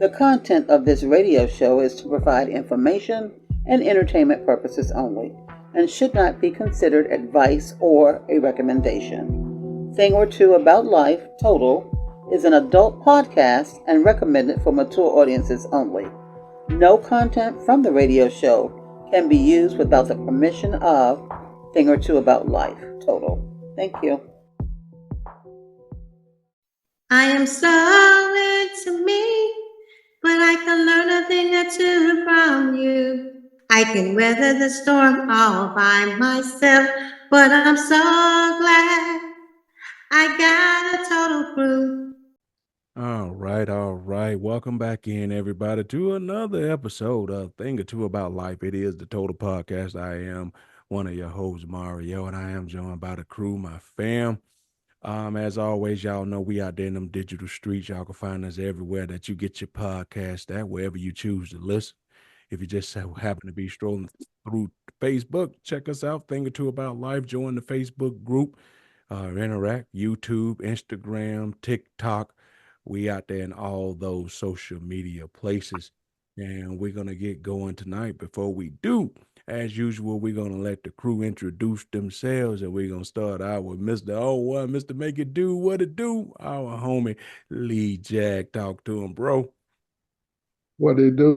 The content of this radio show is to provide information and entertainment purposes only and should not be considered advice or a recommendation. Thing or Two About Life, Total, is an adult podcast and recommended for mature audiences only. No content from the radio show can be used without the permission of Thing or Two About Life, Total. Thank you. I am so into me, but I can learn a thing or two from you. I can weather the storm all by myself, but I'm so glad I got a total crew. All right. Welcome back in, everybody, to another episode of Thing or Two About Life. It is the Total Podcast. I am one of your hosts, Mario, and I am joined by the crew, my fam. As always, y'all know we out there in them digital streets. Y'all can find us everywhere that you get your podcast at, wherever you choose to listen. If you just happen to be strolling through Facebook, check us out, Thing or Two About Life. Join the Facebook group, interact, YouTube, Instagram, TikTok. We out there in all those social media places. And we're going to get going tonight. Before we do, as usual, we're going to let the crew introduce themselves. And we're going to start out with Mr. O1, Mr. Make It Do What It Do, our homie Lee Jack. Talk to him, bro. What it do,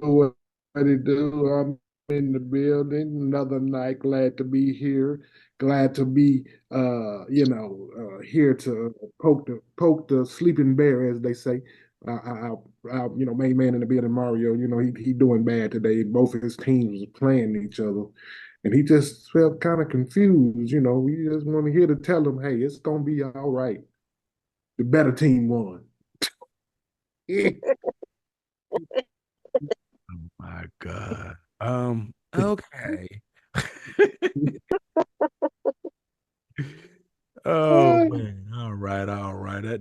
what it do. I'm in the building. Another night. Glad to be here. Glad to be, here to poke the sleeping bear, as they say. Main man in the building, Mario. He doing bad today. Both of his teams was playing each other, and he just felt kind of confused. We just want to hear to tell him, hey, it's gonna be all right. The better team won. Oh my God. Okay. Oh man. All right.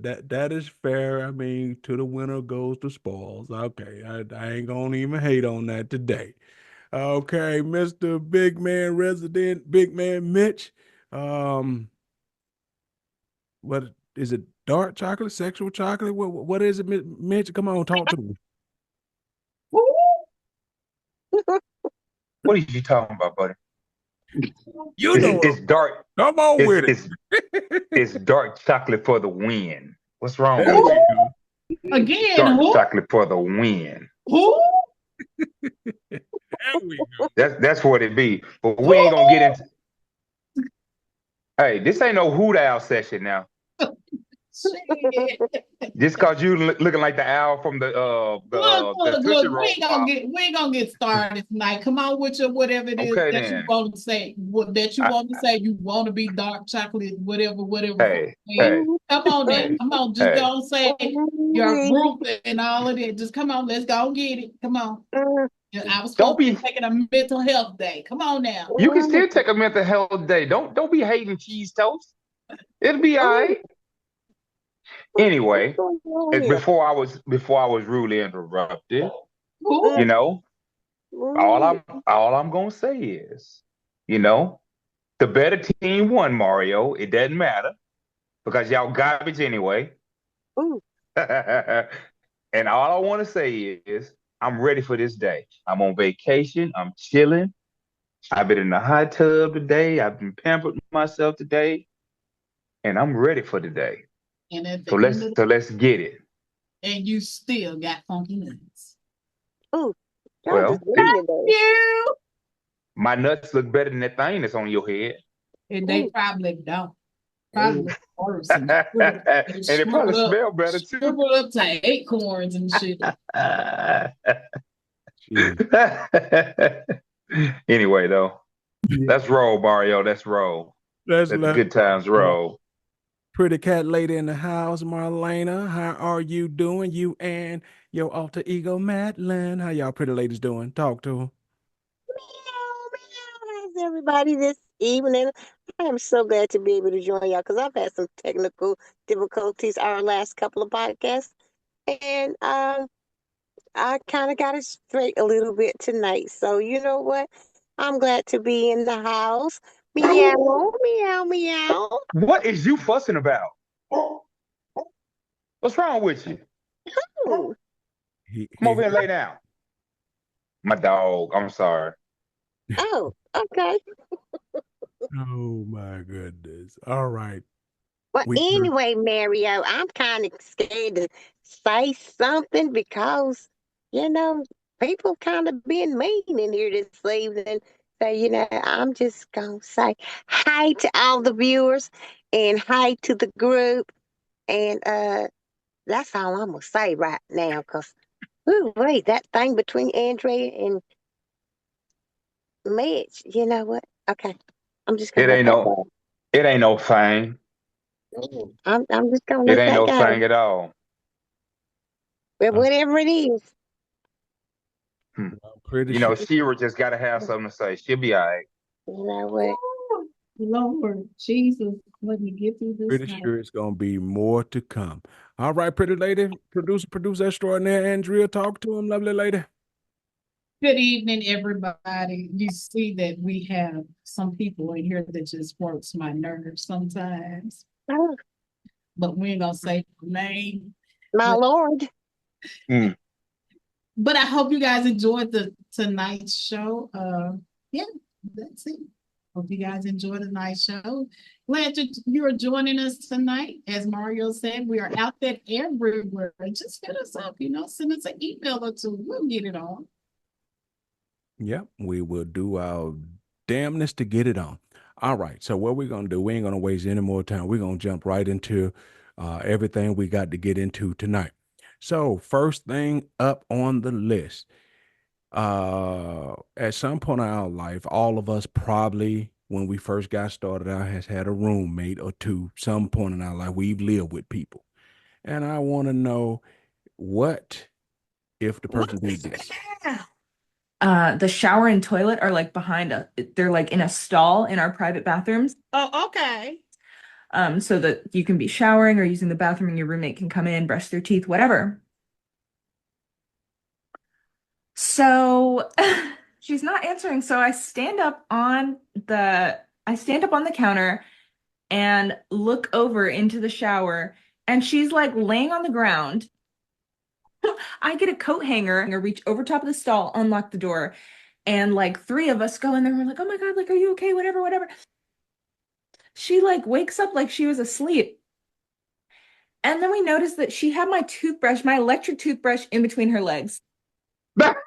That is fair. I mean, to the winner goes the spoils. Okay. I ain't gonna even hate on that today. Okay, Mr. Big Man Resident, Big Man Mitch. What is it? Dark chocolate, sexual chocolate? What is it, Mitch? Come on, talk to me. What are you talking about, buddy? You know It's dark. Come on with it. It's dark chocolate for the win. What's wrong There with we you? go. Again, Dark who? chocolate for the win. Who? There we go. That's what it be. But we ain't gonna get into. Hey, this ain't no hoot owl session now. Just cause you looking like the owl from the Tootsie Roll. We ain't gonna get started tonight. Come on with your whatever it is Okay, that then. you want to say. You want to be dark chocolate, whatever. Hey. Come on then. Hey. Come on. Just don't say your group and all of that. Just come on. Let's go get it. Come on. I was supposed to be taking a mental health day. Come on now. You can still take a mental health day. Don't be hating cheese toast. It'll be all right. Anyway, before I was rudely interrupted, all I'm gonna say is, the better team won, Mario. It doesn't matter because y'all garbage anyway. And all I want to say is I'm ready for this day. I'm on vacation. I'm chilling. I've been in the hot tub today. I've been pampering myself today, and I'm ready for the day. So let's get it. And you still got funky nuts. Well, my nuts look better than that thing that's on your head. And they probably don't. Probably worse. And it probably smell better too. Shrivel up to acorns and shit. Anyway, though, let's roll, Mario. Let's roll. Let the good times roll. Pretty cat lady in the house, Marlena. How are you doing? You and your alter ego, Madeline. How y'all pretty ladies doing? Talk to them. Meow. How's everybody this evening? I am so glad to be able to join y'all because I've had some technical difficulties our last couple of podcasts. And I kind of got it straight a little bit tonight. So you know what? I'm glad to be in the house. Meow, meow, meow. What is you fussing about? What's wrong with you? Come over here and lay down. My dog. I'm sorry. Oh, okay. Oh my goodness. All right. Well, We anyway, Mario, I'm kind of scared to say something because, you know, people kind of being mean in here this evening. So, I'm just going to say hi to all the viewers and hi to the group. And that's all I'm going to say right now because, wait, that thing between Andrea and Mitch, you know what? Okay. I'm just going It to let ain't that no. go. It ain't no thing. I'm just going to It let ain't that no go. thing at all. But whatever it is, Hmm. I'm pretty You sure. know, Shira just got to have something to say. She'll be all right. you know what? Lord Jesus, let me get through this Pretty night. sure it's gonna be more to come. All right, pretty lady, producer extraordinaire, Andrea, talk to him, lovely lady. Good evening, everybody. You see that we have some people in here that just works my nerves sometimes, Oh, but we ain't gonna say the name. my But, Lord. but I hope you guys enjoyed tonight's show. Yeah, that's it. Hope you guys enjoyed tonight's show. Glad you're joining us tonight. As Mario said, we are out there everywhere. Just hit us up, send us an email or two. We'll get it on. Yep, we will do our damnness to get it on. All right, so what we're gonna do, we ain't gonna waste any more time. We're gonna jump right into everything we got to get into tonight. So first thing up on the list, at some point in our life, all of us probably, when we first got started out, has had a roommate or two. Some point in our life, we've lived with people, and I want to know what if the person did this. The shower and toilet are like they're like in a stall in our private bathrooms. Oh, okay. So that you can be showering or using the bathroom and your roommate can come in, brush their teeth, whatever. So she's not answering. So I stand up on the counter and look over into the shower, and she's like laying on the ground. I get a coat hanger and I reach over top of the stall, unlock the door, and like three of us go in there and we're like, oh my God, like, are you okay? Whatever, whatever. She like wakes up like she was asleep. And then we noticed that she had my electric toothbrush in between her legs. Come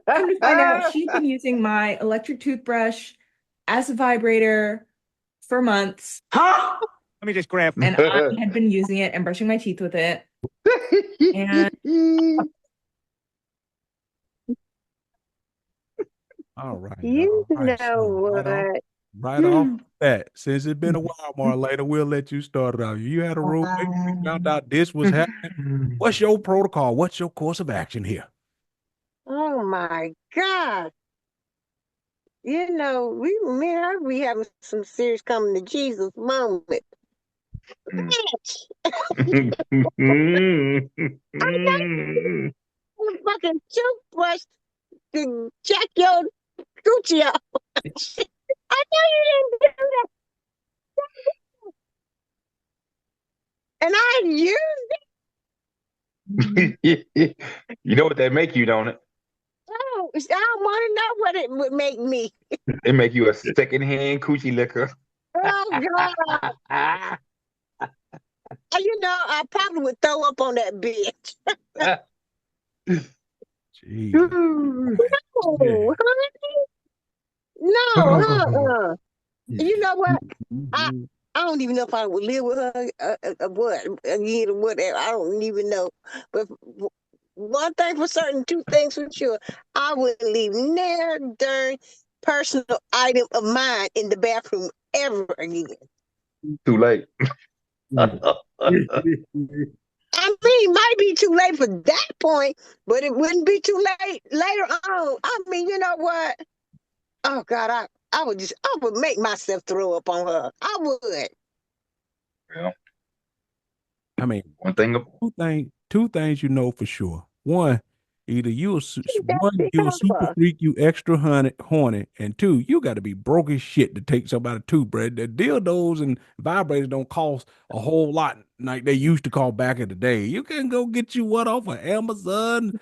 to find out, she'd been using my electric toothbrush as a vibrator for months. Huh? Let me just grab. And I had been using it and brushing my teeth with it. And All right, You all right. know So what? right off that, since it's been a while, more later, we'll let you start it out. You had a roommate, we found out this was happening. What's your protocol? What's your course of action here? Oh my God. Me and her, we having some serious coming to Jesus moment. Bitch, I know you fucking toothbrush to check your coochie out. I know you didn't do that. And I used You know what they make you, don't it? Oh, I don't want to know what it would make me. They make you a secondhand coochie liquor. Oh God. I probably would throw up on that bitch. Jesus. Oh, honey. No, You know what? I I don't even know if I would live with her, what again or whatever. I don't even know. But one thing for certain, two things for sure. I wouldn't leave near darn personal item of mine in the bathroom ever again. Too late. I mean, it might be too late for that point, but it wouldn't be too late later on. I mean, you know what? Oh God, I would make myself throw up on her. I would. Well, I mean, one thing. two things you know for sure. One, Either you That's one, you a super for. freak, you extra horny, and two, you got to be broke as shit to take somebody toothbrush. The dildos and vibrators don't cost a whole lot like they used to cost back in the day. You can go get you one off of Amazon.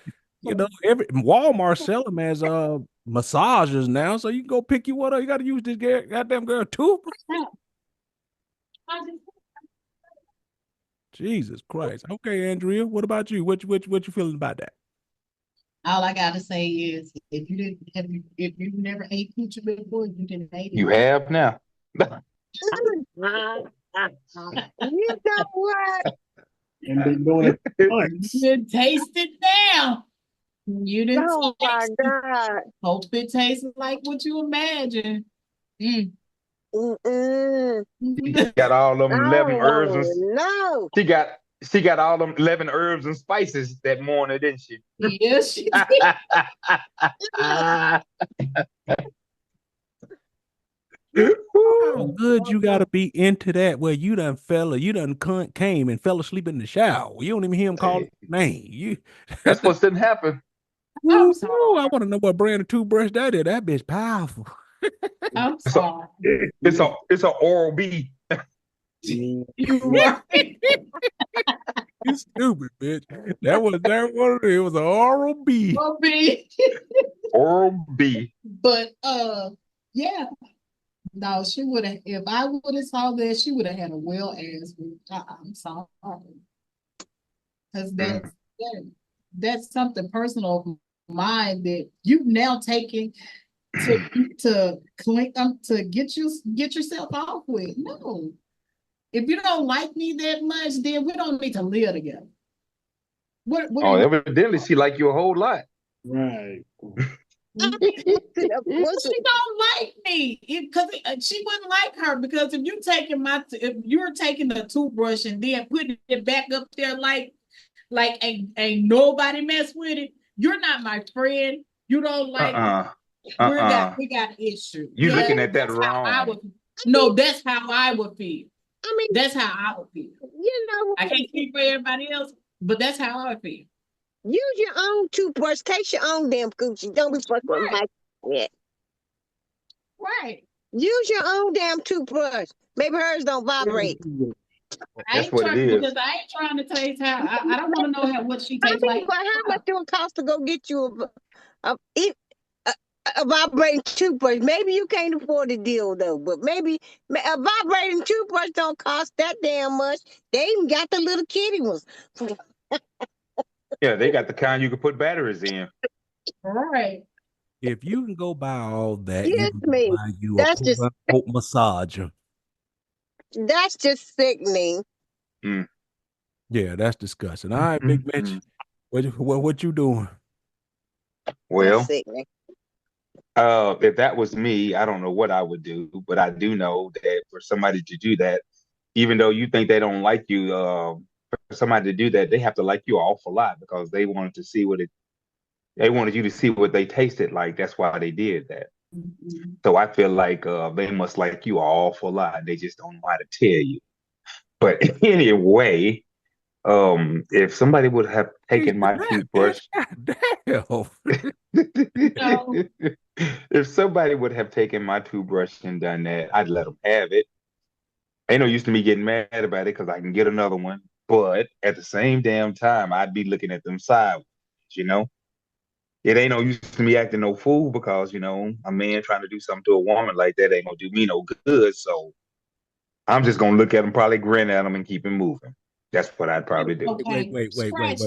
Every Walmart sell them as massages now, so you can go pick you one up. You got to use this goddamn girl toothbrush. Jesus Christ. Okay, Andrea, what about you? What you feeling about that? All I gotta say is, if you never ate coochie before, you didn't eat it. You have now. You know what? And been doing it for months. You didn't taste it now. You didn't Oh my taste it. God. Hope it tastes like what you imagine. Mm. Mm-mm. She got all them I 11 don't herbs and want to know. she got all them 11 herbs and spices that morning, didn't she? Yes, she did. How good you gotta be into that where you done came and fell asleep in the shower. You don't even hear him call his name. You That's what didn't happen. I'm I sorry. want to know what brand of toothbrush that is. That bitch powerful. I'm It's a sorry. it's a Oral B. You right. You stupid bitch. That was it was an oral B. Well, be. Oral B. But yeah. No, she would have. If I would have saw that, she would have had a well ass. I'm sorry, because Mm. that's something personal of mine that you've now taken to clean to get yourself off with. No, if you don't like me that much, then we don't need to live together. What are Oh, you? evidently she like you a whole lot. Right. What's She don't like me because she wouldn't like her, because if you're taking the toothbrush and then putting it back up there like ain't nobody mess with it, you're not my friend. You don't like me. Uh-uh. Uh-uh. We got issues. You Yeah, looking at that that's how I wrong. would. No, that's how I would feel. I mean, That's how I would feel. you know, I can't speak for everybody else, but that's how I would feel. use your own toothbrush. Taste your own damn coochie. Don't be fucking with my shit. Right. Use your own damn toothbrush. Maybe hers don't vibrate. That's what it Because is. I ain't trying to taste how. I don't want to know what she I tastes mean, like. but how much do it cost to go get you a vibrating toothbrush? Maybe you can't afford a deal though, but maybe a vibrating toothbrush don't cost that damn much. They even got the little kitty ones. Yeah, they got the kind you can put batteries in. All right. If you can go buy all that, you Excuse can go me. buy you a That's quote just unquote massager. that's just sickening. Mm. Yeah, that's disgusting. All right, Big Mitch. Mm. What you doing? That's Well, sickening. if that was me, I don't know what I would do, but I do know that for somebody to do that, even though you think they don't like you, for somebody to do that, they have to like you an awful lot because they wanted you to see what they tasted like. That's why they did that. Mm-hmm. So I feel like they must like you an awful lot. They just don't know how to tell you. But anyway, if somebody would have taken my That bitch. toothbrush, God No. if somebody would have taken my toothbrush and done that, I'd let them have it. Ain't no use to me getting mad about it because I can get another one. But at the same damn time, I'd be looking at them sideways, you know? It ain't no use to me acting no fool because, a man trying to do something to a woman like that ain't gonna do me no good. So I'm just gonna look at him, probably grin at him, and keep him moving. That's what I'd probably do. Okay. Scratch.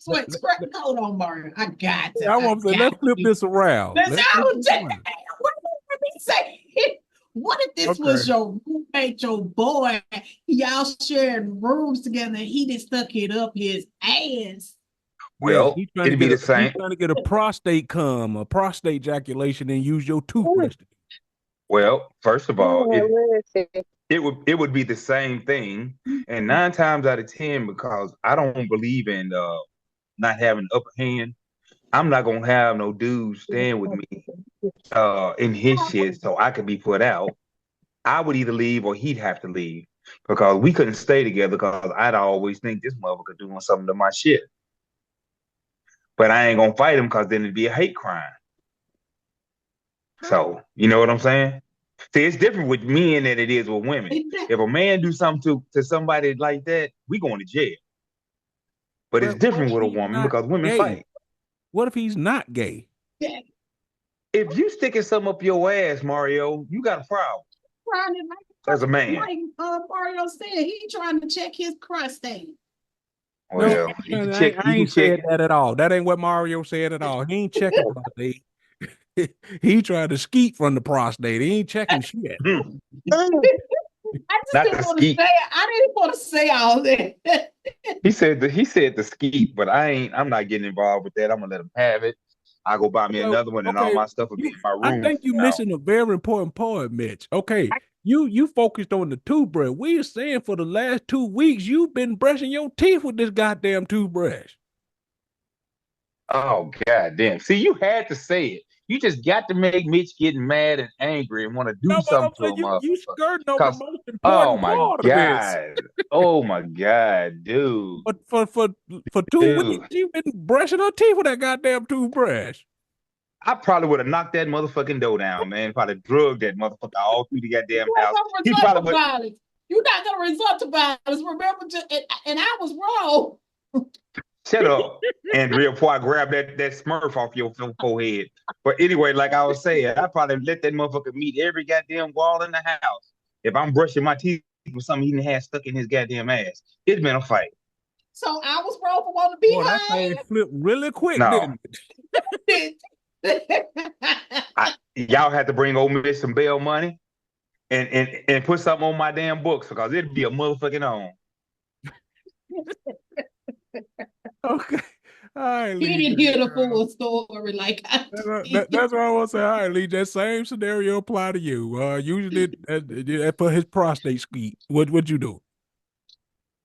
Let- let- Hold on, Mario. I got to. I I want to say, got let's flip to. this around. Let's Let's flip out. this around. What let me say? What if this was Okay. your roommate, your boy? Y'all sharing rooms together, and he just stuck it up his ass. Yeah, Well, it'd be the he's same. trying to get a prostate ejaculation, and use your toothbrush. Well, first of all, Oh, listen. it would be the same thing, and 9 times out of 10, because I don't believe in not having upper hand. I'm not gonna have no dude stand with me in his shit so I could be put out. I would either leave or he'd have to leave because we couldn't stay together because I'd always think this motherfucker doing something to my shit. But I ain't gonna fight him because then it'd be a hate crime. How? So you know what I'm saying? See, it's different with men than it is with women. Exactly. If a man do something to somebody like that, we going to jail. But it's But what different if with a he's woman not because women gay? fight. What if he's not gay? Yeah. If you sticking something up your ass, Mario, you got a problem Trying to, as a man. like Mario said, he trying to check his prostate. No, Well, you can check. I You can ain't said check. that at all. That ain't what Mario said at all. He ain't checking prostate. He tried to skeet from the prostate. He ain't checking shit. Hmm, I just not didn't the want to say skeet. it. I didn't want to say all that. He said the skeet, but I'm not getting involved with that. I'm gonna let him have it. I'll go buy me So, another one, and all okay, my stuff will be in my I room think from you're now. missing a very important part, Mitch. Okay, you focused on the toothbrush. We are saying for the last 2 weeks you've been brushing your teeth with this goddamn toothbrush. Oh god damn! See, you had to say it. You just got to make Mitch get mad and angry and want to do No, but I'm something to saying a you motherfucker. skirting over the Cause most oh important my part of this. god, oh my god, dude, But for 2 weeks dude. you've been brushing her teeth with that goddamn toothbrush. I probably would have knocked that motherfucking door down, man. Probably drugged that motherfucker all through the goddamn You ain't house. gonna He resort probably to would. violence. You're not gonna resort to violence. Remember, and I was wrong. Shut up, Andrea, before I grab that Smurf off your forehead. But anyway, like I was saying, I probably let that motherfucker meet every goddamn wall in the house. If I'm brushing my teeth with something he didn't have stuck in his goddamn ass, it's been a fight. So I was wrong for wanting to be Boy, that thing flipped really quick, No, didn't it? y'all had to bring old Miss some bail money and put something on my damn books because it'd be a motherfucking on. Okay. All right, He Lee. didn't hear the full story like I did. That's what I want to say. All right, Lee, that same scenario apply to you. Usually for his prostate skeet. What you do?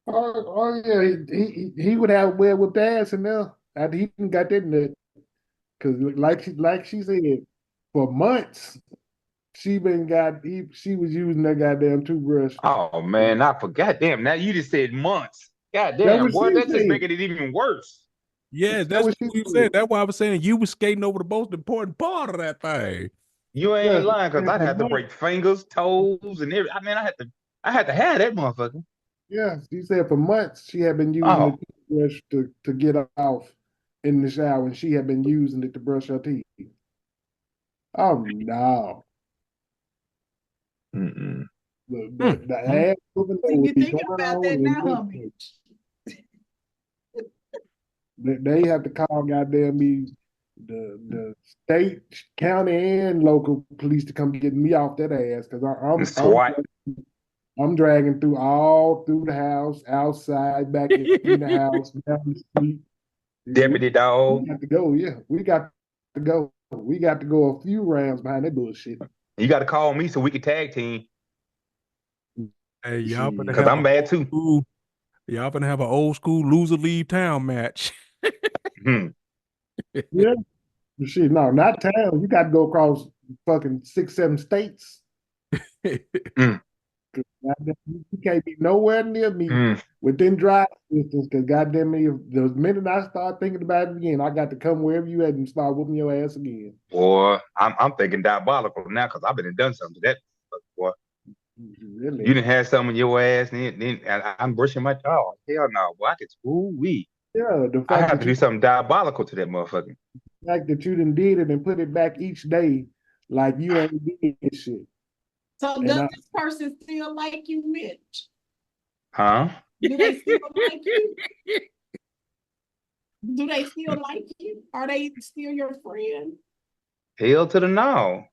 Oh yeah, he would have well with ass in there after he done got that nut. Cause like she said, for months she was using that goddamn toothbrush. Oh man, I forgot. Damn, now you just said months. God That damn, what boy, she that's just said. making it even worse. Yes, That that's what what she we said. said. That's why I was saying you was skating over the most important part of that thing. You Yeah, ain't she lying, cause said I'd for have to months. break fingers, toes, and everything. I mean, I had to have that motherfucker. Yeah, she said for months she had been using the Oh, toothbrush to get off in the shower, and she had been using it to brush her teeth. Oh no. mm-mm. The Mm. ass moving So would you be thinking going about on that and now, huh, Mitch? they have to call goddamn me the state, county, and local police to come get me off that ass because And SWAT, I'm dragging through all through the house, outside, back in the house, down the street. deputy We dog. got to go. Yeah, we got to go. We got to go a few rounds behind that bullshit. You got to call me so we can tag team, Hey, y'all gonna Shit. cause have I'm bad too. y'all gonna have an old school loser leave town match. Hmm. Yeah, shit. No, not town. You got to go across fucking 6, 7 states. Mm. Goddamn, you can't be nowhere near me Mm. within drive distance because goddamn me, the minute I start thinking about it again, I got to come wherever you at and start whooping your ass again. Boy, I'm thinking diabolical now because I've been and done something to that. Boy, you Really? didn't have something in your ass, then I'm brushing my jaw. Hell no, boy, I could ooh wee. Yeah, I have to do something diabolical to that motherfucker. the fact that you done did it and put it back each day like you ain't did shit. So And does this person still like you, Mitch? Huh? Do they still like you? Do they still like you? Are they still your friend? Hell to the no.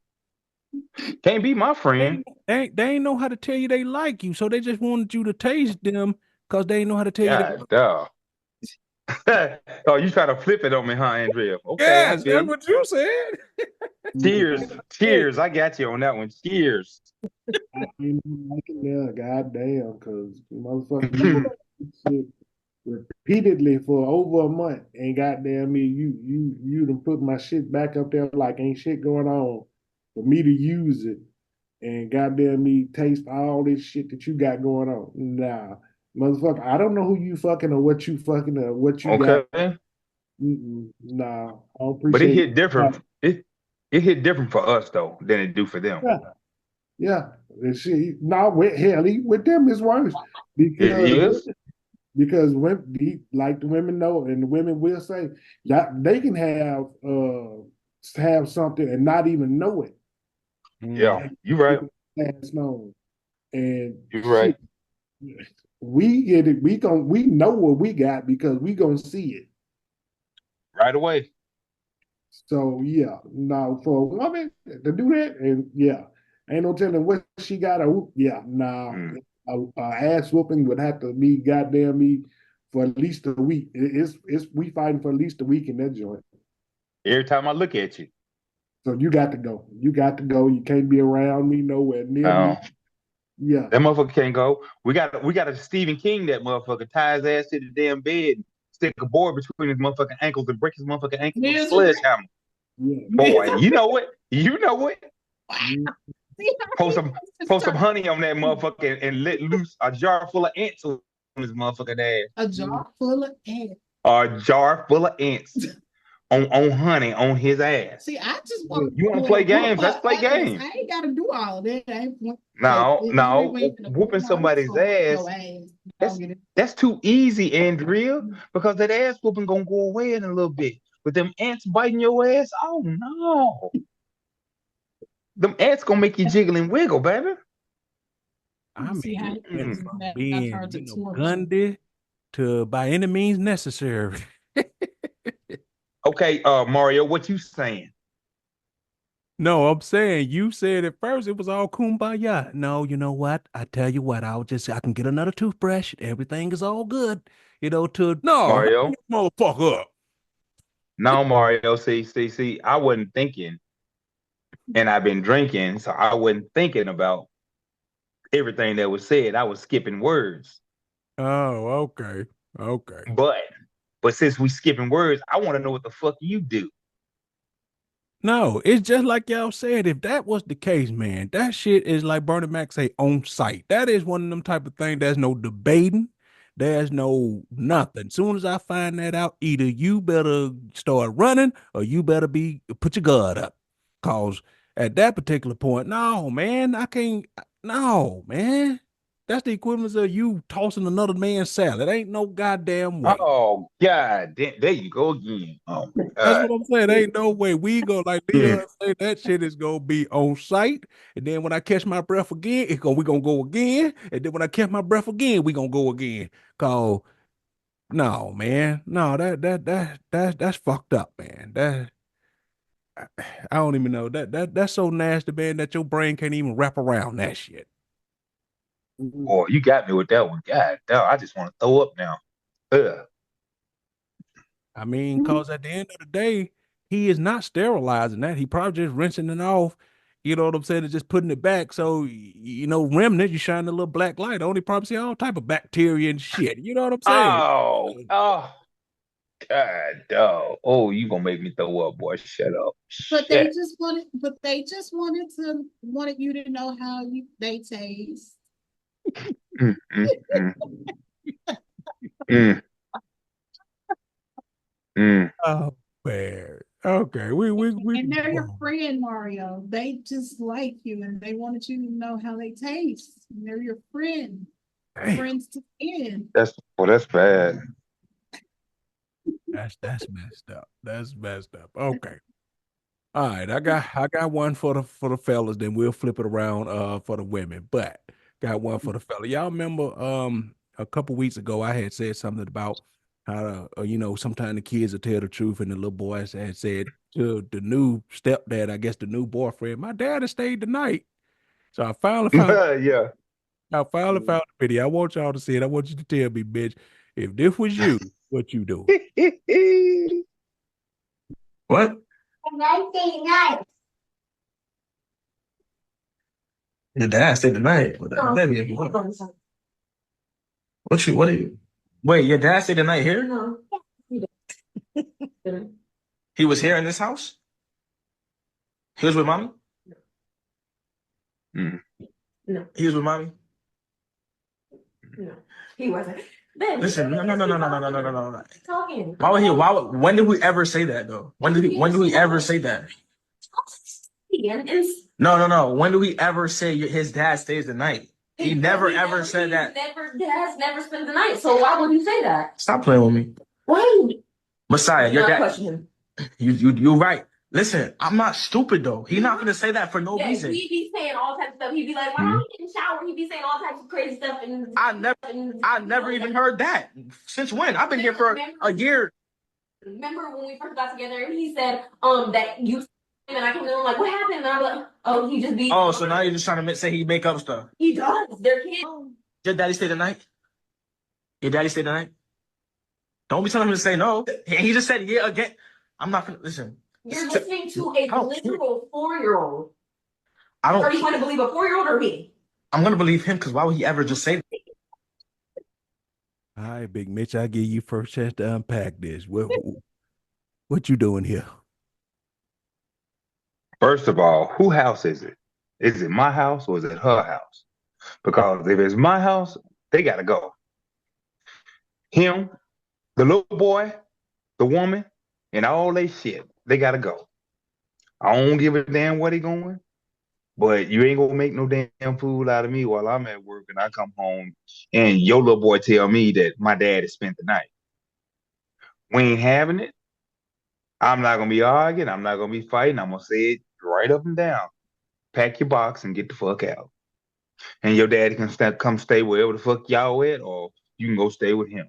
Can't be my friend. They ain't know how to tell you they like you, so they just wanted you to taste them because they ain't know how to tell you they God duh. Oh, you try to flip it on me, huh, Andrea? Okay, I Yes, feel that's you. what you said. Cheers. Hey, Cheers. I got you on that one. Cheers. I ain't liking that, goddamn, because motherfucker, you shit repeatedly for over a month, and goddamn me, you done put my shit back up there like ain't shit going on for me to use it, and goddamn me taste all this shit that you got going on. Nah, motherfucker, I don't know who you fucking or what you got. Okay. Nah, I don't But it appreciate hit different. It hit different for us though than it do for them. Yeah, yeah. And now with hell, with them it's worse It because is women, like the women know, and the women will say that they can have something and not even know it. yeah. Mm. Like You right. last known, and You right. shit, we get it. We know what we got because we gonna see it. Right away. So yeah, now for a woman to do that, and yeah, ain't no telling what she got. Yeah, nah, Mm. a ass whooping would have to be goddamn me for at least a week. It's we fighting for at least a week in that joint. Every time I look at you, So you got to go. You got to go. You can't be around me nowhere near me. no, Yeah, that motherfucker can't go. We got a Stephen King that motherfucker tie his ass to the damn bed, and stick a board between his motherfucking ankles and break his motherfucking ankles with a Miserable. sledgehammer. yeah. Boy, you know it. You know it. Mm. See how Pour he some wants to pour some start honey on that motherfucker and let loose a jar full of ants on his motherfucking ass. a jar full of ants. A jar full of ants on honey on his ass. See, I just want You want to to play whoop games? Let's up play others. games. I ain't got to do all that. I ain't because No, you no, ain't gonna whoop whooping my somebody's ass. your ass. Don't That's get it. that's too easy, Andrea, because that ass whooping gonna go away in a little bit. But them ants biting your ass, oh no. Them ants gonna make you jiggle and wiggle, baby. I You see how mean, it went he Mm-mm. from now being, turned to torture. Gundy to by any means necessary. Okay, Mario, what you saying? No, I'm saying you said at first it was all kumbaya. No, you know what? I tell you what, I can get another toothbrush. Everything is all good. No, hurry Mario? this motherfucker up. No, Mario, see, I wasn't thinking, and I've been drinking, so I wasn't thinking about everything that was said. I was skipping words. Oh, okay. Okay. But but since we skipping words, I want to know what the fuck you do. No, it's just like y'all said. If that was the case, man, that shit is like Bernie Mac say on site. That is one of them type of thing. There's no debating. There's no nothing. Soon as I find that out, either you better start running or you better be put your guard up. Cause at that particular point, no, man, I can't. No, man, that's the equivalent of you tossing another man's salad. Ain't no goddamn way. Oh God, there you go again. Oh my That's God. what I'm saying. Ain't no way we go like Leon Mm. say that shit is gonna be on site. And then when I catch my breath again, we gonna go again. And then when I catch my breath again, we gonna go again. Cause no, man, no, that's fucked up, man. I don't even know that's so nasty, man, that your brain can't even wrap around that shit. Mm. Boy, you got me with that one. God damn, I just want to throw up now. Ugh. I mean, cause at the end of the day, he is not sterilizing that. He probably just rinsing it off. You know what I'm saying? And just putting it back. So remnant, you shine a little black light on it, probably see all type of bacteria and shit. You know what I'm saying? Oh, God, dog. Oh, you gonna make me throw up, boy. Shut up. But Shit. they just wanted you to know how they taste. Mm, mm, mm, mm, mm. Oh man. Okay. We And can they're go your on. friend, Mario. They just like you and they wanted you to know how they taste. And they're your friend. Damn. Friends to end. That's bad. That's messed up. That's messed up. Okay. All right, I got one for the fellas, then we'll flip it around for the women. But got one for the fella. Y'all remember a couple weeks ago I had said something about how sometimes the kids will tell the truth and the little boys had said to the new stepdad, I guess the new boyfriend, my dad has stayed the night. So Yeah. I finally found the video. I want y'all to see it. I want you to tell me, bitch, if this was you, what you do? What? Your dad stayed the night. What the hell that mean? What are you? Wait, your dad stayed the night here? No. He was here in this house? He was with mommy? Mm. He was with mommy? No, he wasn't. Listen, no. Why would he? When did we ever say that though? When did we ever say that? No. When do we ever say his dad stays the night? He never ever said that. Dad's never spent the night. So why would he say that? Stop playing with me. Why? Messiah, your dad. Question him. You're right. Listen, I'm not stupid though. He's not gonna say that for no reason. He be saying all types of stuff. He'd be like, "Why don't we get in the shower?" He'd be saying all types of crazy stuff. And I never even heard that. Since when? I've been here for a year. Remember when we first got together and he said, that you and I came in like, what happened? And I'm like, oh, he just be. Oh, so now you're just trying to say he make up stuff. He does. They're kids. Your daddy stay the night? Your daddy stay the night? Don't be telling him to say no. He just said yeah again. I'm not gonna listen. You're listening to a literal 4-year-old. Are you going to believe a 4-year-old or me? I'm gonna believe him because why would he ever just say that? All right, Big Mitch, I give you first chance to unpack this. What you doing here? First of all, whose house is it? Is it my house or is it her house? Because if it's my house, they gotta go. Him, the little boy, the woman, and all they shit, they gotta go. I don't give a damn where they going, but you ain't gonna make no damn fool out of me while I'm at work and I come home and your little boy tell me that my dad has spent the night. We ain't having it. I'm not gonna be arguing. I'm not gonna be fighting. I'm gonna say it right up and down. Pack your box and get the fuck out. And your daddy can come stay wherever the fuck y'all at, or you can go stay with him.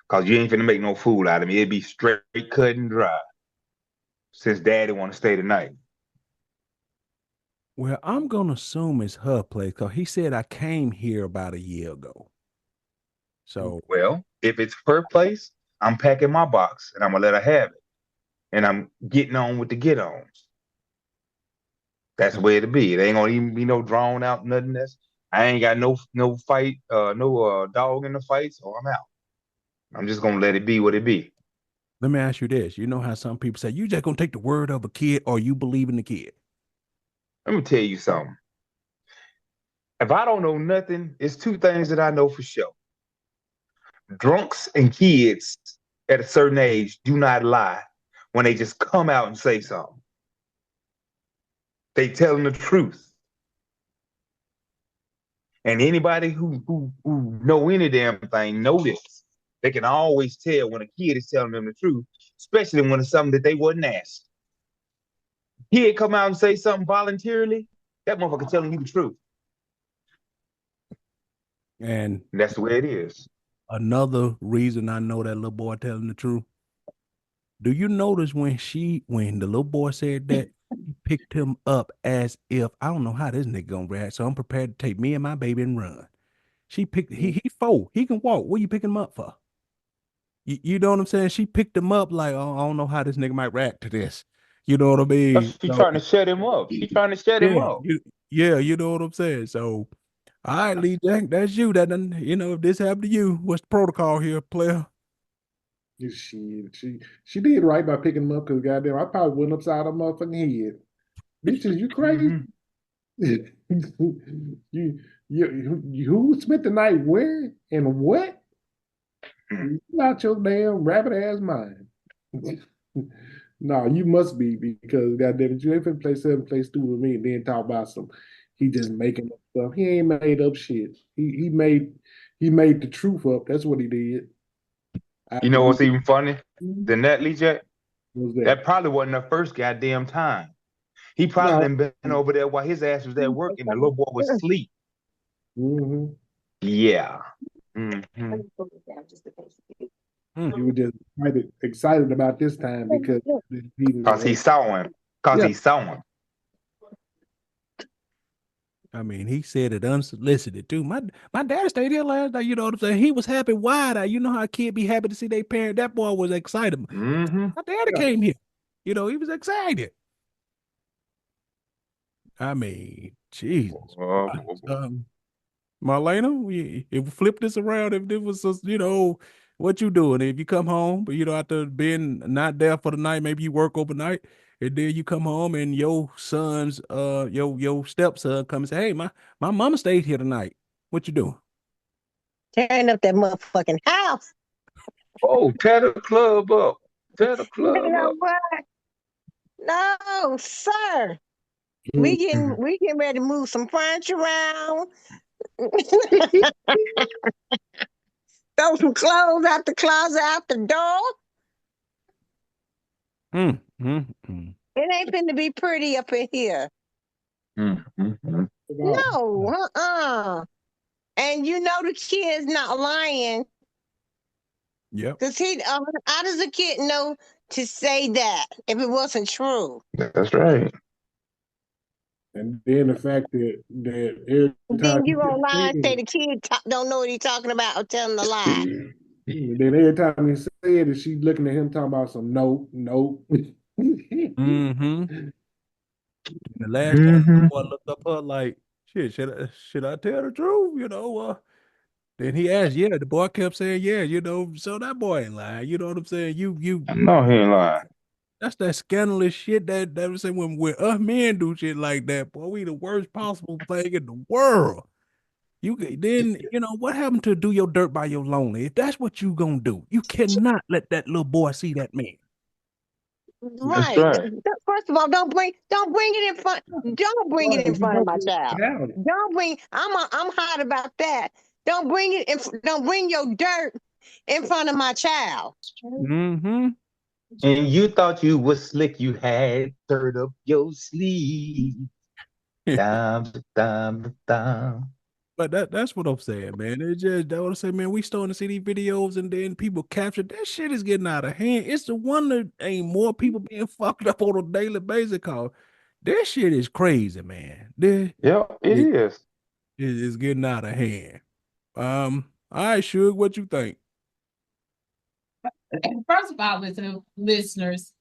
Cause you ain't finna make no fool out of me. It'd be straight cut and dry. Since daddy wanna stay tonight. Well, I'm gonna assume it's her place because he said I came here about a year ago. So Well, if it's her place, I'm packing my box and I'm gonna let her have it. And I'm getting on with the get-ons. That's the way it'll be. It ain't gonna even be no drawn out nothing. I ain't got no fight, no dog in the fight, so I'm out. I'm just gonna let it be what it be. let me ask you this. You know how some people say you just gonna take the word of a kid or you believe in the kid? Let me tell you something. If I don't know nothing, it's two things that I know for sure. Drunks and kids at a certain age do not lie when they just come out and say something. They telling the truth. And anybody who know any damn thing know this. They can always tell when a kid is telling them the truth, especially when it's something that they wasn't asked. Kid come out and say something voluntarily, that motherfucker telling you the truth. And that's the way it is. Another reason I know that little boy telling the truth. Do you notice when the little boy said that, he picked him up as if, I don't know how this nigga gonna react, so I'm prepared to take me and my baby and run. He 4. He can walk. What are you picking him up for? You know what I'm saying? She picked him up like, oh, I don't know how this nigga might react to this. You know what I mean? She's trying to shut him up. She's trying to shut him up. You know what I'm saying? So, all right, Lee Jack, that's you. If this happened to you, what's the protocol here, player? She did right by picking him up because goddamn, I probably went upside her motherfucking head. Bitches, you crazy? you who spent the night where and what? Not your damn rabbit ass mind. No, you must be because goddamn it, you ain't finna play stupid with me and then talk about some. He just making up stuff. He ain't made up shit. He made the truth up. That's what he did. You know what's even funny than that, Lee Jack? What's that? That probably wasn't the first goddamn time. He probably done been over there while his ass was at work and the little boy was asleep. Mm-hmm. Yeah. Mm-hmm. You were just excited about this time because he saw him. He saw him. I mean, he said it unsolicited too. My dad stayed here last night. You know what I'm saying? He was happy, wide-eyed. You know how a kid be happy to see their parent. That boy was excited. Mm-hmm. My daddy came here. He was excited. I mean, Jesus. Marlena, if we flip this around, if this was just, what you doing? If you come home, but after being not there for the night, maybe you work overnight, and then you come home and your son's your stepson comes and say, hey, my mama stayed here tonight. What you doing? Tearing up that motherfucking house. Oh, tear the club up. Tear the You club know up. what? No, sir. We getting ready to move some furniture around. Throw some clothes out the closet, out the door. It ain't finna be pretty up in here. No, And you know the kid's not lying. Yep. Cause how does a kid know to say that if it wasn't true? That's right. And then the fact that every time Then you gonna lie and say the kid don't know what he's talking about or telling a lie. then every time he said it, she looking at him talking about some nope. The last time the boy looked up her like, shit, should I tell the truth? Then he asked, yeah. The boy kept saying, yeah, so that boy ain't lying. You know what I'm saying? No, he ain't lying. That's that scandalous shit that was saying when us men do shit like that, boy, we the worst possible thing in the world. What happened to do your dirt by your lonely? If that's what you gonna do, you cannot let that little boy see that man. That's Right. right. First of all, don't bring it in front. Don't bring it in front of my child. Don't bring. I'm hot about that. Don't bring it. Don't bring your dirt in front of my child. Mm-hmm. And you thought you was slick. You had dirt up your sleeve. Dum, dum, dum. But that's what I'm saying, man. It's just that what I'm saying, man. We starting to see these videos and then people capture that shit is getting out of hand. It's the wonder ain't more people being fucked up on a daily basis. Cause this shit is crazy, man. This Yeah, it it is. is getting out of hand. All right, Suge, what you think? First of all, listeners,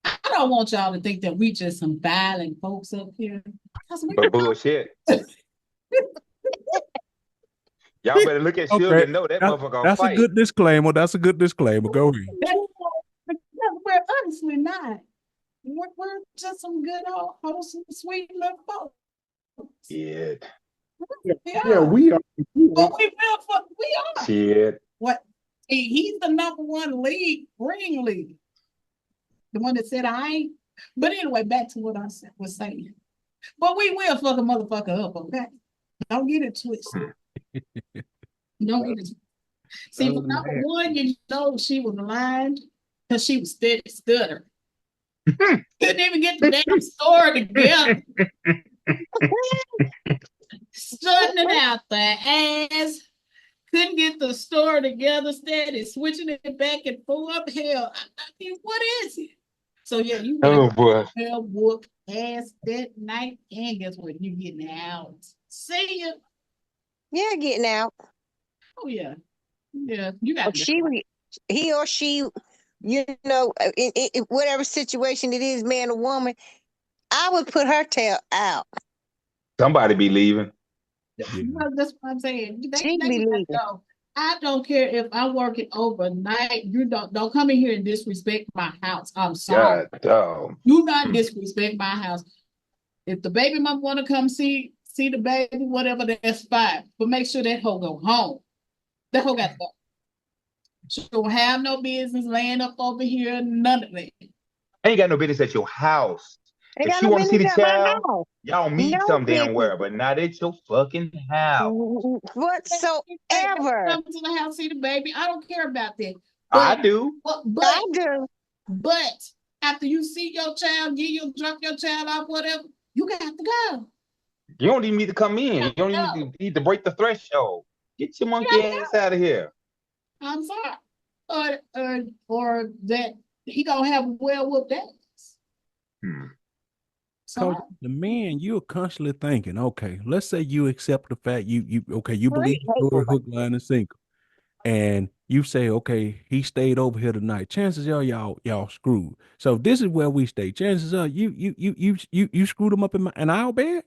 I don't want y'all to think that we just some violent folks up here. But bullshit. Y'all better look at Suge Okay, and know that motherfucker gonna that's a fight. good disclaimer. That's a good disclaimer. Go ahead. We're honestly not. We're just some good old wholesome, sweet little folks. Shit. Yeah, we are. But we are. Shit. What? He's the number one ring lead. The one that said I ain't. But anyway, back to what I was saying. But we will fuck a motherfucker up, okay? Don't get it twisted. Don't get it. See, for number one, you know she was lying because she was stuttering. Couldn't even get the damn story together. Stuttering out the ass. Couldn't get the story together, steady switching it back and forth. Hell, I mean, what is it? So yeah, you boy. hell whoop ass that night, and guess what? You getting out. See ya. Yeah, getting out. Oh yeah, you got he or she, in whatever situation it is, man or woman, I would put her tail out. Somebody be leaving. Well, that's what I'm saying. She be leaving. I don't care if I'm working overnight. You don't come in here and disrespect my house. I'm sorry. God, Do not disrespect my house. If the baby mom want to come see the baby, whatever, that's fine. But make sure that hoe go home. That hoe got to go. She don't have no business laying up over here. None of that. ain't got no business at your house. Ain't If got she no want to see the business at my child, house. y'all meet No some damn business where, but not at your fucking house. whatsoever. Come to the house, see the baby. I don't care about that. I do. I do. But after you see your child, drop your child off, whatever, you got to go. You don't even need to come in. You don't even need to break the threshold. Get your monkey ass out of here. I'm sorry. Or that he gonna have well-whooped ass. Cause the man, you're constantly thinking, okay, let's say you accept the fact you believe the story hook, line, and sinker. And you say, okay, he stayed over here tonight. Chances are y'all screwed. So this is where we stay. Chances are you screwed him up in our bed.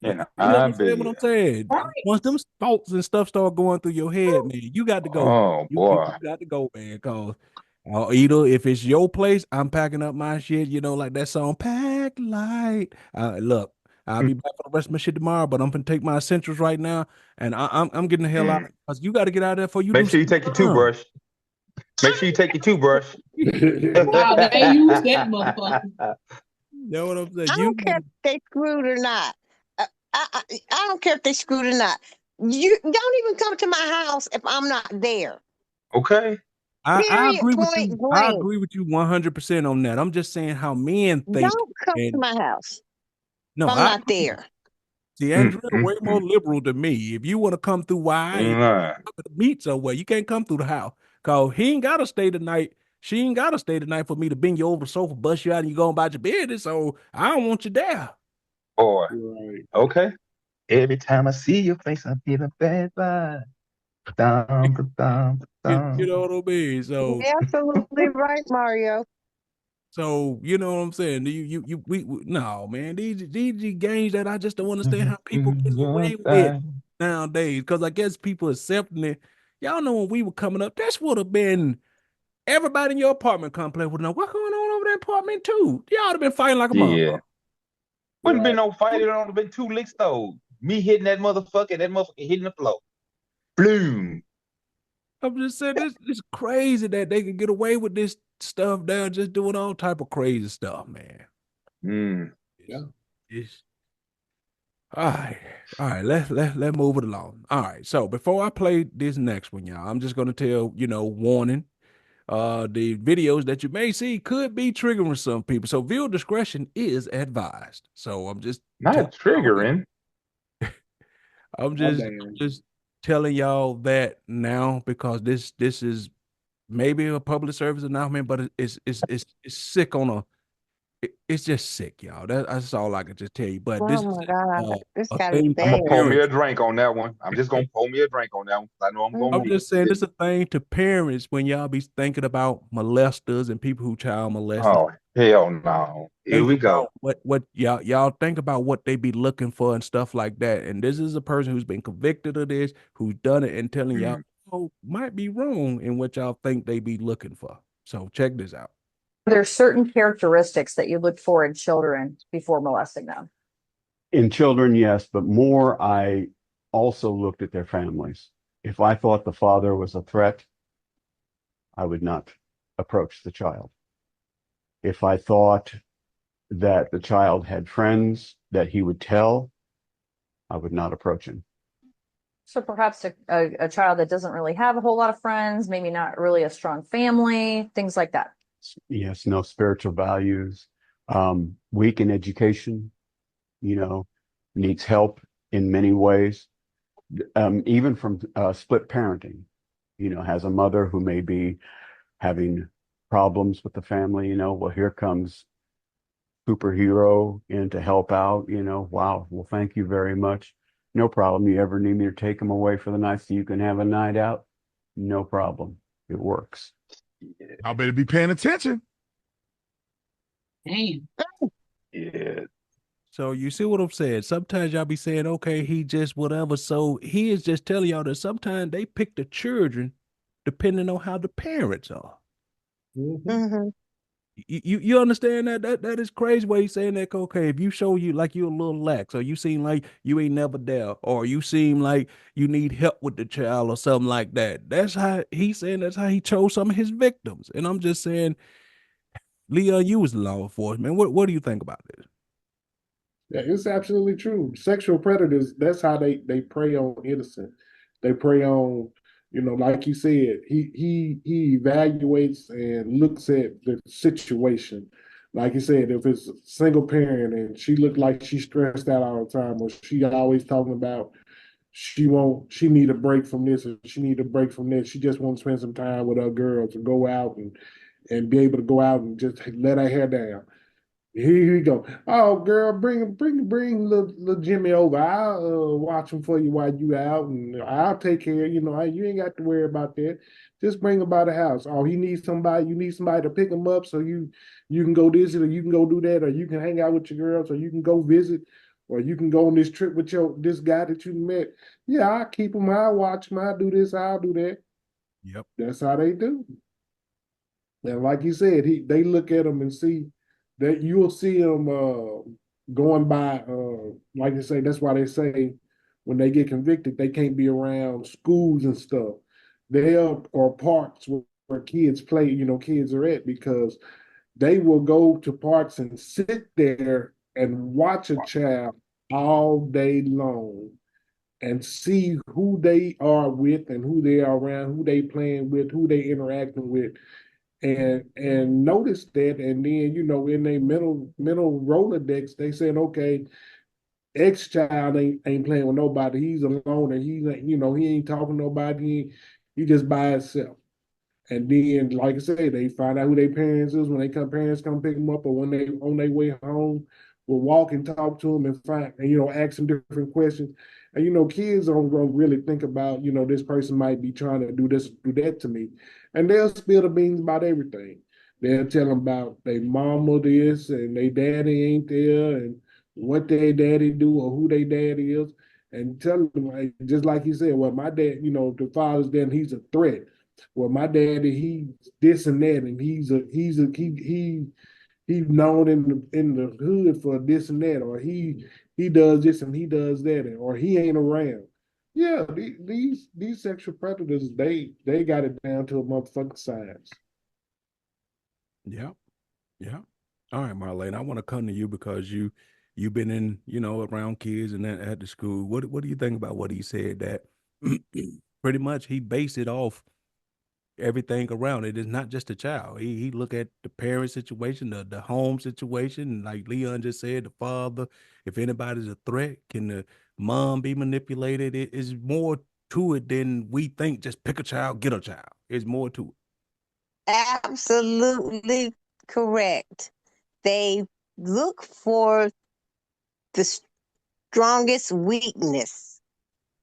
And You I understand what I'm bet. saying? Right. Once them thoughts and stuff start going through your head, man, you got to go. Oh boy. You got to go, man. Cause either if it's your place, I'm packing up my shit. Like that song, "Pack Light." Look, I'll be back for the rest of my shit tomorrow, but I'm gonna take my essentials right now, and I'm getting the hell out because you got to get out of there before you Make do sure you something take your dumb. toothbrush. Make sure you take your toothbrush. Wow, they use that motherfucker. You know what I'm saying? I don't care if they screwed or not. I don't care if they screwed or not. You don't even come to my house if I'm not there. Okay. I Period. agree with Point you. I blank. agree with you 100% on that. I'm just saying how men think. Don't come to And my house no, if I'm I not there. see Mm, Andrea mm, way more mm. liberal than me. If you want to come through, why you Nah. meet somewhere? You can't come through the house because he ain't gotta stay the night. She ain't gotta stay the night for me to bring you over the sofa, bust you out, and you go about your business. So I don't want you there. Boy. Right. Okay. Every time I see your face, I feel a bad vibe. Dum, dum, You dum. know what I mean? So You're absolutely right, Mario. So you know what I'm saying? We no man. These games that I just don't understand how people get away with nowadays. Because I guess people accepting it. Y'all know when we were coming up, this would have been everybody in your apartment complex would know what's going on over that apartment too. Y'all would have been fighting like a Yeah. motherfucker. Wouldn't been Right. no fight. It would only been two licks though. Me hitting that motherfucker, and that motherfucker hitting the floor. Bloom. I'm just saying it's crazy that they can get away with this stuff now, just doing all type of crazy stuff, man. Mm. Yeah. It's All right. All right. Let's move it along. All right. So before I play this next one, y'all, I'm just gonna tell, warning. The videos that you may see could be triggering some people. So viewer discretion is advised. So I'm just telling Not y'all that. triggering. I'm Oh just I'm damn. just telling y'all that now because this is maybe a public service announcement, but it's sick on it's just sick, y'all. That's all I can just tell you. But Oh this is my God. This a got to thing I'm to gonna stay. pour me a parents. drink on that one. I'm just gonna pour me a drink on that one. I know I'm gonna I'm need just saying it. it's a thing to parents when y'all be thinking about molesters and people who child molesters. Oh hell no! Here Think we go. about what y'all think about what they be looking for and stuff like that. And this is a person who's been convicted of this, who's done it, and telling y'all, Mm. oh, might be wrong in what y'all think they be looking for. So check this out. There's certain characteristics that you look for in children before molesting them. In children, yes, but more, I also looked at their families. If I thought the father was a threat, I would not approach the child. If I thought that the child had friends that he would tell, I would not approach him. So perhaps a child that doesn't really have a whole lot of friends, maybe not really a strong family, things like that. He has no spiritual values, weak in education, you know, needs help in many ways, even from split parenting, has a mother who may be having problems with the family, well, here comes superhero in to help out, wow, well, thank you very much. No problem. You ever need me to take them away for the night so you can have a night out? No problem. It works. I better be paying attention. Damn. Yeah. So you see what I'm saying? Sometimes y'all be saying, okay, he just whatever. So he is just telling y'all that sometimes they pick the children depending on how the parents are. Mm-hmm. Mm-hmm. You understand that is crazy why he's saying that. Okay, if you show you like you're a little lax, or you seem like you ain't never there, or you seem like you need help with the child or something like that. That's how he's saying that's how he chose some of his victims. And I'm just saying, Leon, you was the law enforcement. What do you think about this? Yeah, it's absolutely true. Sexual predators, that's how they prey on innocent. They prey on, like you said, he evaluates and looks at the situation. Like you said, if it's a single parent and she looked like she's stressed out all the time, or she always talking about she need a break from this, or she need a break from this. She just want to spend some time with her girls and go out and be able to go out and just let her hair down. Here you go. Oh, girl, bring little Jimmy over. I'll watch him for you while you out, and I'll take care. You ain't got to worry about that. Just bring him by the house. Oh, he needs somebody. You need somebody to pick him up, so you can go visit, or you can go do that, or you can hang out with your girls, or you can go visit, or you can go on this trip with this guy that you met. Yeah, I'll keep him. I'll watch him. I'll do this. I'll do that. Yep. That's how they do. And like you said, they look at him and see that you'll see him. going by, like they say, that's why they say when they get convicted, they can't be around schools and stuff. There are parks where kids play, kids are at, because they will go to parks and sit there and watch a child all day long and see who they are with and who they are around, who they playing with, who they interacting with, and notice that, and then in their mental Rolodex, they saying, okay, X child ain't playing with nobody. He's alone, and he ain't talking to nobody. He just by himself. And then, like I said, they find out who their parents is when parents come pick them up, or when they on their way home, will walk and talk to them and find and ask them different questions. And kids don't really think about this person might be trying to do this, do that to me, and they'll spill the beans about everything. They'll tell them about their mama this and their daddy ain't there, and what their daddy do or who their daddy is, and tell them just like you said, well, my dad, the father's dead, and he's a threat. Well, my daddy, he's this and that, and he's known in the hood for this and that, or he does this and he does that, or he ain't around. Yeah, these sexual predators, they got it down to a motherfucking science. Yeah. Yeah. All right, Marlene, I want to come to you because you've been in, around kids and then at the school. What do you think about what he said that pretty much he based it off everything around it. It's not just a child. He look at the parent situation, the home situation, like Leon just said, the father. If anybody's a threat, can the mom be manipulated? It is more to it than we think. Just pick a child, get a child. It's more to it. Absolutely correct. They look for the strongest weakness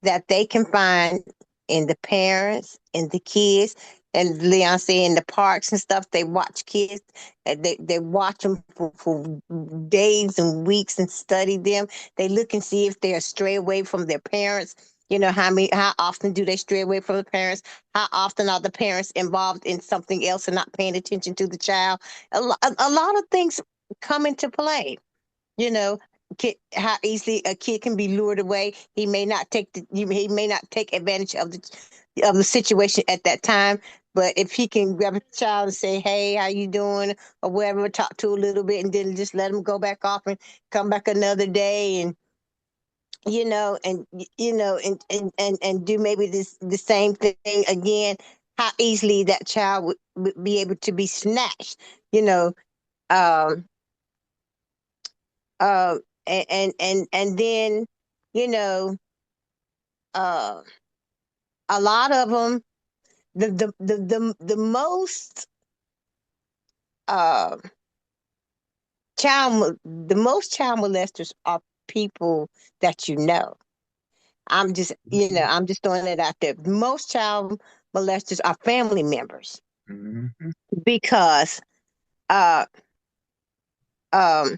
that they can find in the parents, in the kids, and Leon said in the parks and stuff. They watch kids, and they watch them for days and weeks and study them. They look and see if they stray away from their parents. How often do they stray away from the parents? How often are the parents involved in something else and not paying attention to the child? A lot of things come into play. You know, how easily a kid can be lured away. He may not take advantage of the situation at that time. But if he can grab a child and say, "Hey, how you doing?" or whatever, talk to a little bit, and then just let him go back off and come back another day, and and do maybe the same thing again. How easily that child would be able to be snatched. You know, um, uh, and then you know uh, a lot of them, the most uh, the most child molesters are people that you know. I'm just throwing it out there. Most child molesters are family members Mm-hmm. because uh um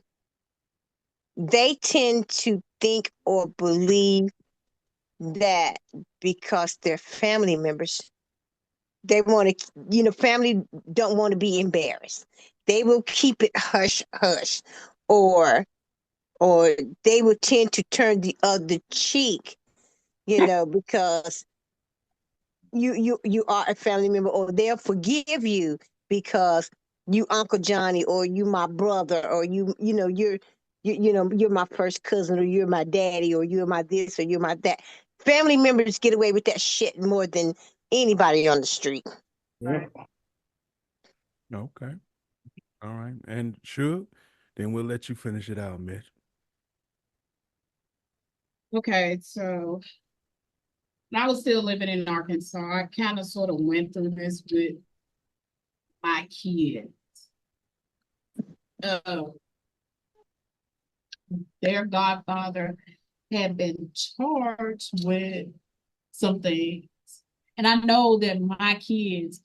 they tend to think or believe that because they're family members, they want to, family don't want to be embarrassed. They will keep it hush hush, or or they will tend to turn the other cheek, because you are a family member, or they'll forgive you because you Uncle Johnny, or you my brother, or you're my first cousin, or you're my daddy, or you're my this, or you're my that. Family members get away with that shit more than anybody on the street. Yeah. Okay. All right. And sure, then we'll let you finish it out, Mitch. Okay, so when I was still living in Arkansas, I kind of sort of went through this with my kids. Uh, their godfather had been charged with some things. And I know that my kids,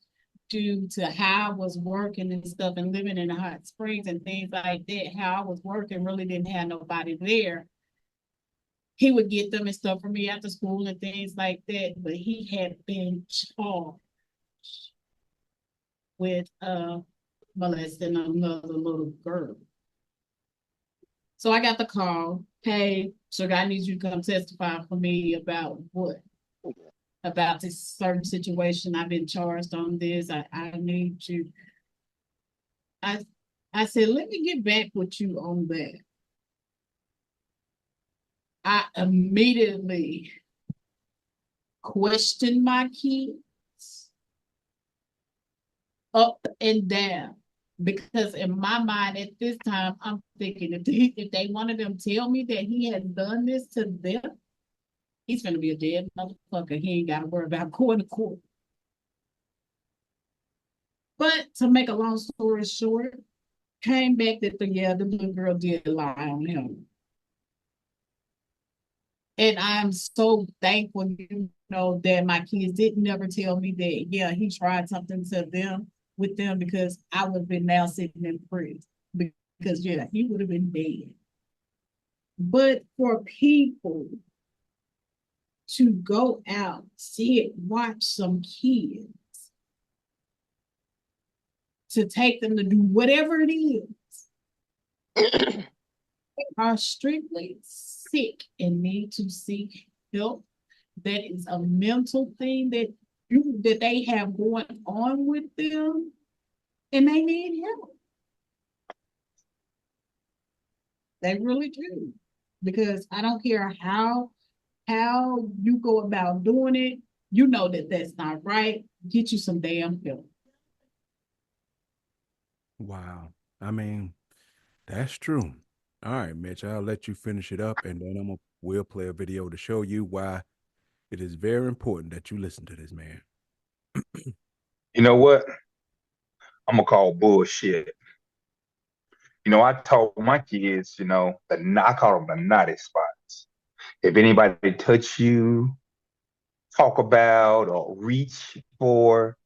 due to how I was working and stuff and living in the hot springs and things like that, how I was working really didn't have nobody there. He would get them and stuff for me after school and things like that. But he had been charged with molesting another little girl. So I got the call. Hey, sugar, I need you to come testify for me about what? About this certain situation. I've been charged on this. I need you. I I said, let me get back with you on that. I immediately questioned my kids up and down. Because in my mind at this time, I'm thinking if they one of them tell me that he has done this to them, he's gonna be a dead motherfucker. He ain't gotta worry about going to court. But to make a long story short, came back that the little girl did lie on him. And I'm so thankful, that my kids didn't never tell me that, yeah, he tried something to them with them because I would have been now sitting in prison. Because, yeah, he would have been dead. But for people to go out, watch some kids, to take them to do whatever it is, they are strictly sick and need to seek help. That is a mental thing that they have going on with them, and they need help. They really do, because I don't care how you go about doing it. You know that that's not right. Get you some damn help. Wow. I mean, that's true. All right, Mitch, I'll let you finish it up, and then we'll play a video to show you why it is very important that you listen to this man. You know what? I'm gonna call bullshit. I told my kids, I call them the naughty spots. If anybody touch you, talk about, or reach for,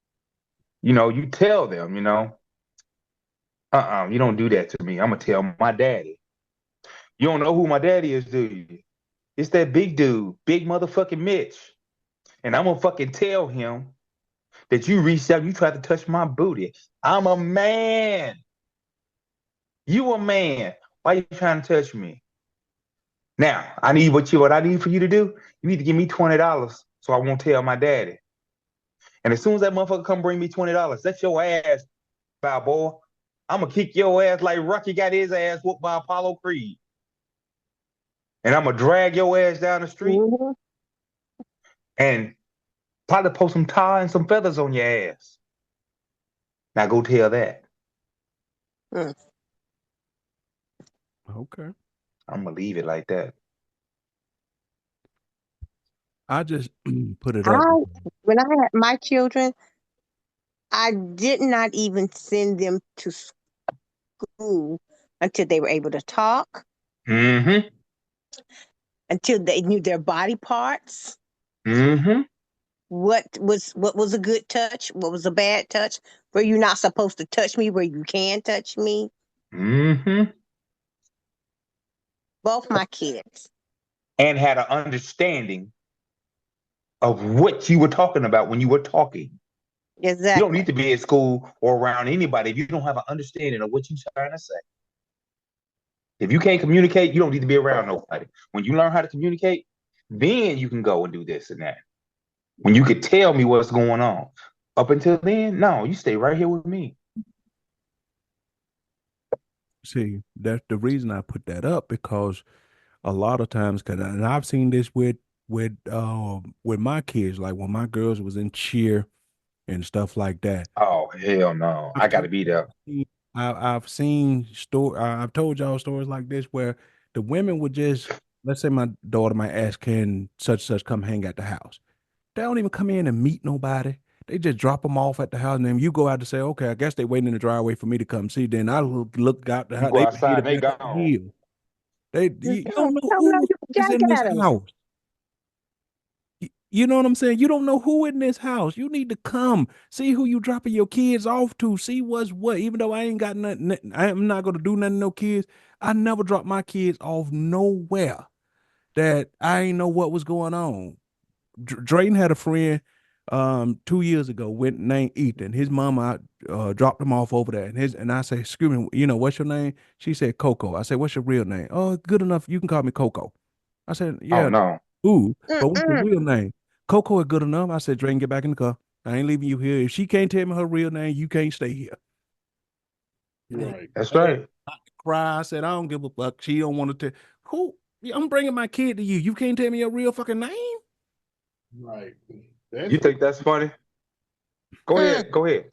you tell them, you don't do that to me. I'm gonna tell my daddy. You don't know who my daddy is, do you? It's that big dude, big motherfucking Mitch. And I'm gonna fucking tell him that you reached out, you tried to touch my booty. I'm a man. You a man. Why you trying to touch me? Now, what I need for you to do, you need to give me $20 so I won't tell my daddy. And as soon as that motherfucker come bring me $20, that's your ass, bow boy. I'm gonna kick your ass like Rocky got his ass whooped by Apollo Creed. And I'm gonna drag your ass down the street and probably put some tar and some feathers on your ass. Now go tell that. Okay. I'm gonna leave it like that. I just put it up. When I had my children, I did not even send them to school until they were able to talk, Mm-hmm. until they knew their body parts. Mm-hmm. What was a good touch? What was a bad touch? Where you're not supposed to touch me? Where you can touch me? Mm-hmm. Both my kids. And had an understanding of what you were talking about when you were talking. Exactly. You don't need to be at school or around anybody if you don't have an understanding of what you're trying to say. If you can't communicate, you don't need to be around nobody. When you learn how to communicate, then you can go and do this and that. When you could tell me what's going on. Up until then, no, you stay right here with me. See, that's the reason I put that up, because a lot of times, and I've seen this with my kids, like when my girls was in cheer and stuff like that. Oh, hell no. I got to be there. I've seen I've told y'all stories like this where the women would just, let's say my daughter might ask, can such come hang at the house? They don't even come in and meet nobody. They just drop them off at the house, and then you go out to say, okay, I guess they waiting in the driveway for me to come see. Then I look out the You house. go They outside made and it they back up the gone. hill. You don't know Tell them who you is jack in this at 'em. house. You know what I'm saying? You don't know who in this house. You need to come see who you dropping your kids off to. See what's what. Even though I ain't got nothing, I'm not gonna do nothing to no kids. I never drop my kids off nowhere that I ain't know what was going on. Drayton had a friend 2 years ago went named Ethan. His mama dropped him off over there, and I say, excuse me, what's your name? She said Coco. I said, what's your real name? Oh, good enough. You can call me Coco. I said, Oh yeah, no. ooh, but what's your Mm-mm. real name? Coco is good enough. I said, Drake, get back in the car. I ain't leaving you here. If she can't tell me her real name, you can't stay here. Right. That's right. Cry. I said, I don't give a fuck. She don't want to tell. Who? I'm bringing my kid to you. You can't tell me your real fucking name? Right. You That's think that's funny? Go Mm. ahead. Go ahead.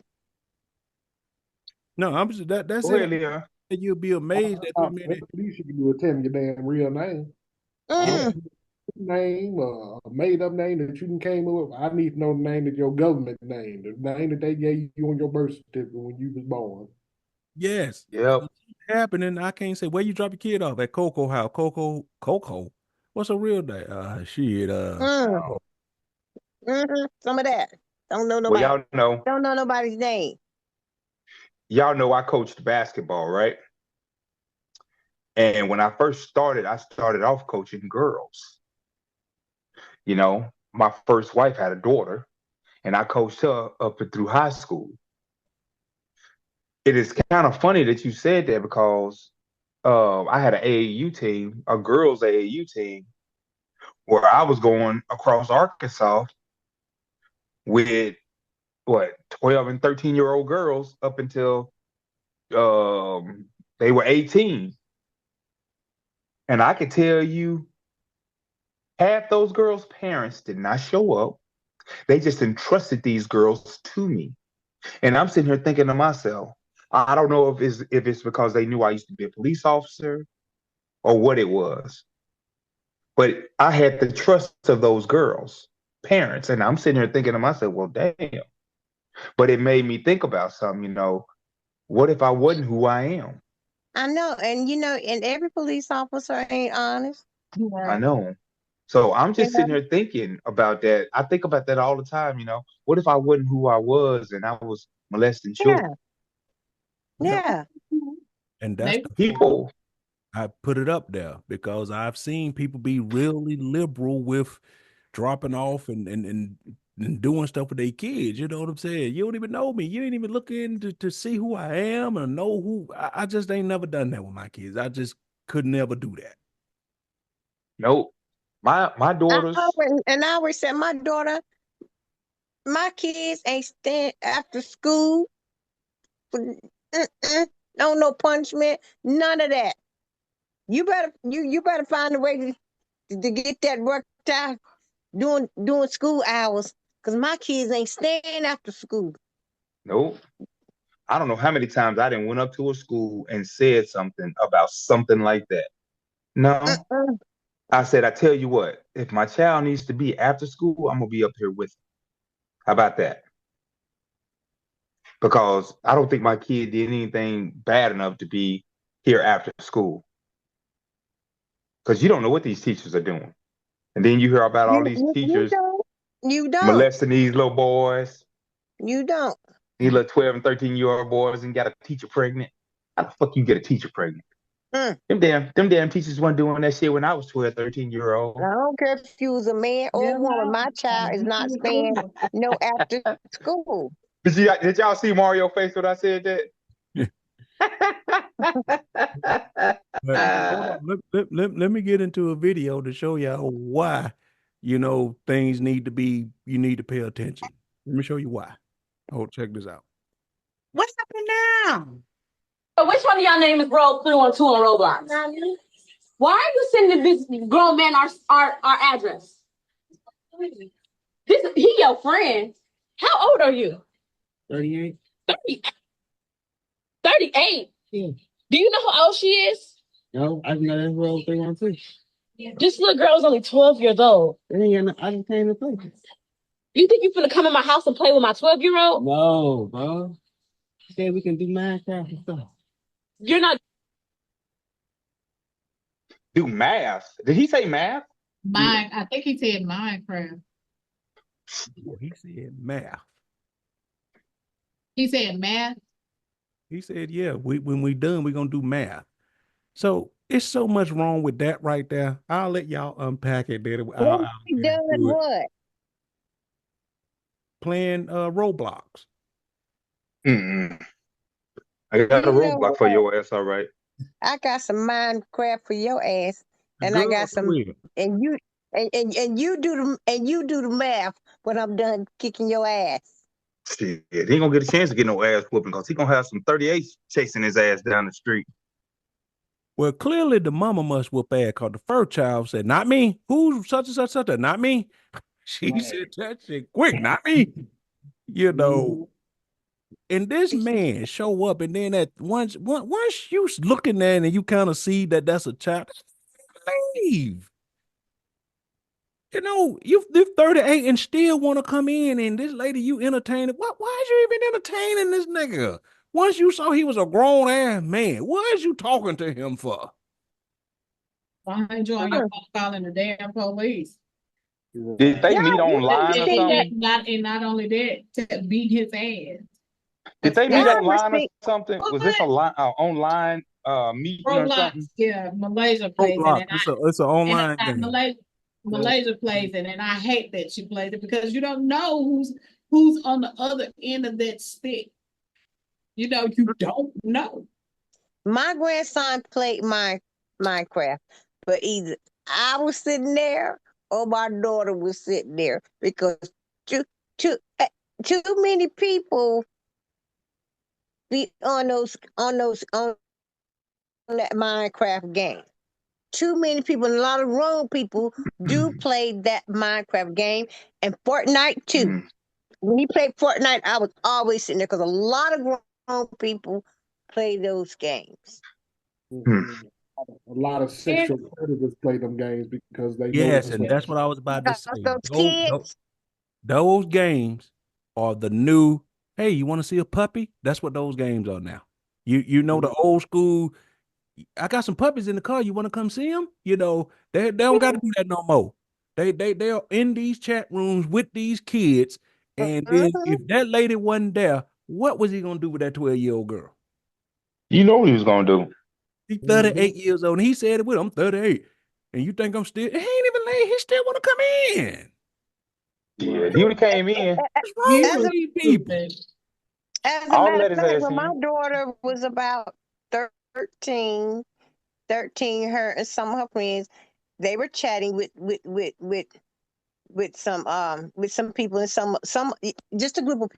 No, I'm just that's Go it. ahead, Leon. You'll be amazed at how that's many. the least you can do is tell me your damn real name. I Yeah, don't Mm. care name, a made up name that you can came up with. I need to know the name of your government name, the name that they gave you on your birth certificate when you was born. yes. Yep. Happening. I can't say where you drop your kid off at Coco House. Coco. What's her real name? Shit. Mm. Mm-hmm. Some of that. Don't know Well, nobody. Don't know nobody's name. y'all know I coached basketball, right? And when I first started, I started off coaching girls. My first wife had a daughter, and I coached her up and through high school. It is kind of funny that you said that because I had an AAU team, a girls AAU team, where I was going across Arkansas with 12 and 13-year-old girls up until they were 18. And I could tell you half those girls' parents did not show up. They just entrusted these girls to me. And I'm sitting here thinking to myself, I don't know if it's because they knew I used to be a police officer or what it was. But I had the trust of those girls' parents. And I'm sitting here thinking to myself, well, damn. But it made me think about something. What if I wasn't who I am? I know, and and every police officer ain't honest. I know. So I'm You just know? sitting here thinking about that. I think about that all the time. What if I wasn't who I was and I was molesting children? Yeah, Yeah. yeah. And that's Maybe the point People, I put it up there because I've seen people be really liberal with dropping off and doing stuff with their kids. You know what I'm saying? You don't even know me. You ain't even looking to see who I am and know who I just ain't never done that with my kids. I just could never do that. nope. My daughters, I always said, my daughter, my kids ain't staying after school. Mm-mm. No punishment, none of that. You better find a way to get that worked out doing school hours, because my kids ain't staying after school. nope. I don't know how many times I didn't went up to a school and said something about something like that. No. Mm-mm. I said, I tell you what, if my child needs to be after school, I'm gonna be up here with him. How about that? Because I don't think my kid did anything bad enough to be here after school. Because you don't know what these teachers are doing. And then you hear about all these You teachers don't. You don't. molesting these little boys, You don't. these little 12 and 13-year-old boys, and got a teacher pregnant. How the fuck you get a teacher pregnant? Mm. Them damn teachers weren't doing that shit when I was 12, I 13-year-old. don't care if you was a man or a yeah, woman. My child is not staying no. no after school. Did y'all see Mario face when I said But hold that? on, let me get into a video to show y'all why, things need to be, you need to pay attention. Let me show you why. Oh, check this out. What's happening now? So which one of y'all name is Roll 312 on Roblox? Why are you sending this grown man our address? He your friend. How old are you? 38. 30, 38? Yeah. Do you know how old she is? No, I didn't know that's Roll 312. This little girl is only 12 years old. I just came to play. You think you finna come in my house and play with my 12-year-old? No, bro. She said we can do Minecraft and stuff. You're not. Do math. Did he say math? Mine, I think he said Minecraft. He said math. He said math. He said, yeah, when we done, we're gonna do math. So it's so much wrong with that right there. I'll let y'all unpack it. Then I'll What we get done into it. what? playing Roblox. Mm-mm. I got a You know roadblock for what? your ass, all right. I got some Minecraft for your ass, and I Girl, got some, quit. and you do the math when I'm done kicking your ass. Shit, he ain't gonna get a chance to get no ass whooping because he gonna have some 38s chasing his ass down the street. Well, clearly the mama must whoop ass because the first child said, "Not me." Who's such and such, such? Not me. She said that shit quick. Not me. You know. And this man show up, and then at once you looking at it and you kind of see that that's a child, leave. You know, you're 38 and still want to come in, and this lady you entertaining. Why is you even entertaining this nigga? Once you saw he was a grown ass man, what is you talking to him for? I enjoy you calling the damn police. Did they meet you online or something? Not only that, to beat his ass. Did they meet Y'all ever online or seen something? What? Was this a online meeting or Roblox, something? yeah, Malaysia plays it, Roblox. It's an online game. Malaysia plays it, and I hate that she plays it because you don't know who's on the other end of that stick. You know, you don't know. my grandson played Minecraft, but either I was sitting there or my daughter was sitting there because too too too many people be on that Minecraft game. Too many people, and a lot of grown people do play that Minecraft game and Fortnite too. Mm. When he played Fortnite, I was always sitting there because a lot of grown people play those games. Mm. A lot of sexual predators play them games because they know Yes, that's and what. that's what I was about to say. Those kids, Those games are the new. Hey, you want to see a puppy? That's what those games are now. You know the old school. I got some puppies in the car. You want to come see them? You know they don't got to do that no more. They're in these chat rooms with these kids, and then mhm. if that lady wasn't there, what was he gonna do with that 12-year-old girl? You know what he was gonna do. He's 38 years old, and he said it with. I'm 38, and you think I'm still? He ain't even late. He still want to come in. Yeah, he would have came in. What's wrong You As with a these people? as a I'll matter let of his fact, ass when my in. daughter was about 13, 13, her and some of her friends, they were chatting with some people and some just a group of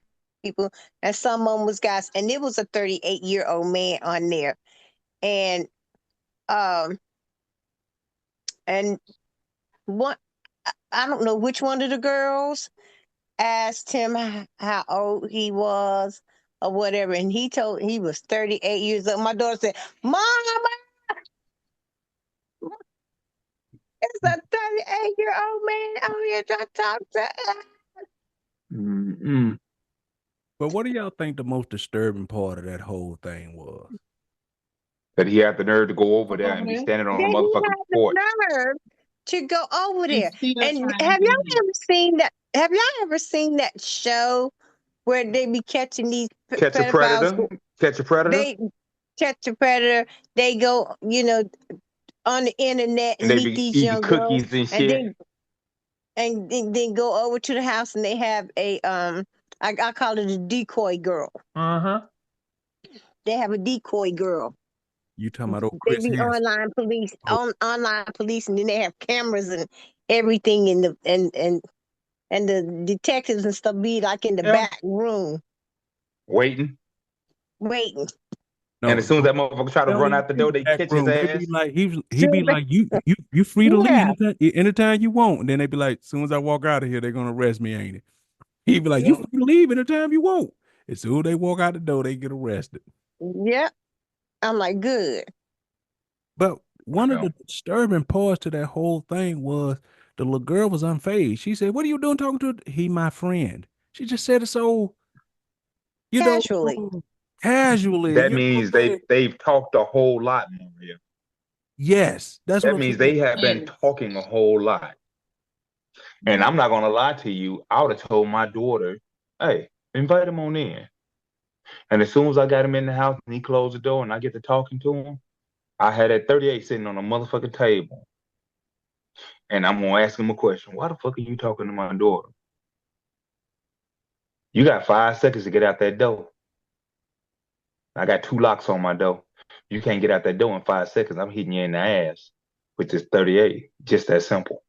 people, and some of them was guys, and it was a 38-year-old man on there, and um and one I don't know which one of the girls asked him how old he was or whatever, and he told he was 38 years old. My daughter said, "Mama, it's a 38-year-old man out here trying to talk to us." Mm-mm. But what do y'all think the most disturbing part of that whole thing was? That he had the nerve to go over there over and be there standing on a Then he motherfucking had porch. the nerve to go over and there. still And trying to get in. have y'all ever seen that show where they be catching these Catch a pedophiles? predator. Catch a predator. They catch a predator. They go, on the internet And and they meet be these eating young girls, cookies and and shit. then go over to the house and they have a I call it a decoy girl. Uh-huh. They have a decoy girl. You talking about old They Chris be Hansen? Oh, online police, and then they have cameras and everything in the and the detectives and stuff be like in the Yeah. back room Waiting. waiting. And no, as soon as no, that motherfucker try they to don't run even out the be in door, the they back catch his room. They be ass. like, he be Soon like, you free to leave yeah, anytime you want. And then they be like, as soon as I walk out of here, they're gonna arrest me, ain't it? He be like, you yeah, free to leave anytime you want. As soon as they walk out the door, they get arrested. yeah. I'm like, good. But one of Yeah. the disturbing parts to that whole thing was the little girl was unfazed. She said, "What are you doing talking to? He my friend." She just said it so, you know, Casually. casually. That You know means what I'm saying? they've talked a whole lot, Maria. Yes, that's what That I'm means saying. they have been And talking a whole lot. And yeah, I'm not gonna lie to you. I would have told my daughter, hey, invite him on in. And as soon as I got him in the house and he closed the door and I get to talking to him, I had that 38 sitting on a motherfucking table. And I'm gonna ask him a question. Why the fuck are you talking to my daughter? You got 5 seconds to get out that door. I got 2 locks on my door. You can't get out that door in 5 seconds. I'm hitting you in the ass with this 38. Just that simple.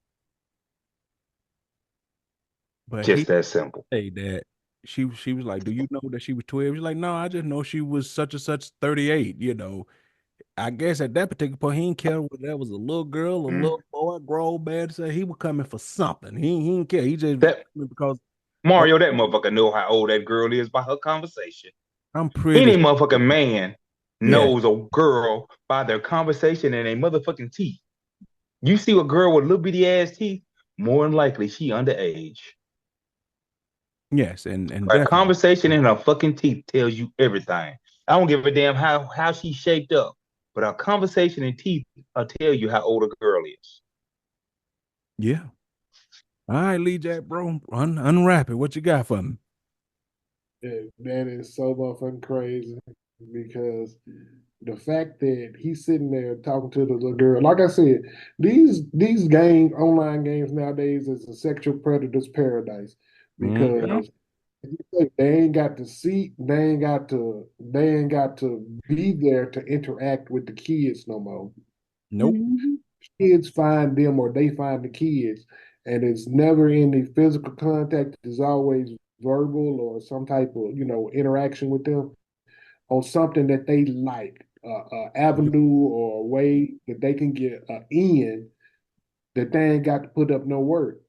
But he Just that simple. say that she was like, "Do you know that she was 12?" She's like, "No, I just know she was such and such 38." I guess at that particular point, he didn't care whether that was a little girl, a little boy, grown man. So he was coming for something. He didn't care. He just That because Mario, that motherfucker know how old that girl is by her conversation. I'm pretty Any motherfucking man yeah. knows a girl by their conversation and their motherfucking teeth. You see a girl with little bitty ass teeth, more than likely she underage. Yes, and A definitely. conversation in her fucking teeth tells you everything. I don't give a damn how she's shaped up, but a conversation in teeth will tell you how old a girl is. Yeah. All right, Lee Jack, bro. Unwrap it. What you got for me? That is so motherfucking crazy because the fact that he's sitting there talking to the little girl, like I said, these online games nowadays is a sexual predator's paradise Yeah. because they ain't got to see, they ain't got to be there to interact with the kids no more. Nope. Kids find them or they find the kids, and it's never any physical contact. It's always verbal or some type of interaction with them on something that they like, avenue or a way that they can get in that they ain't got to put up no work.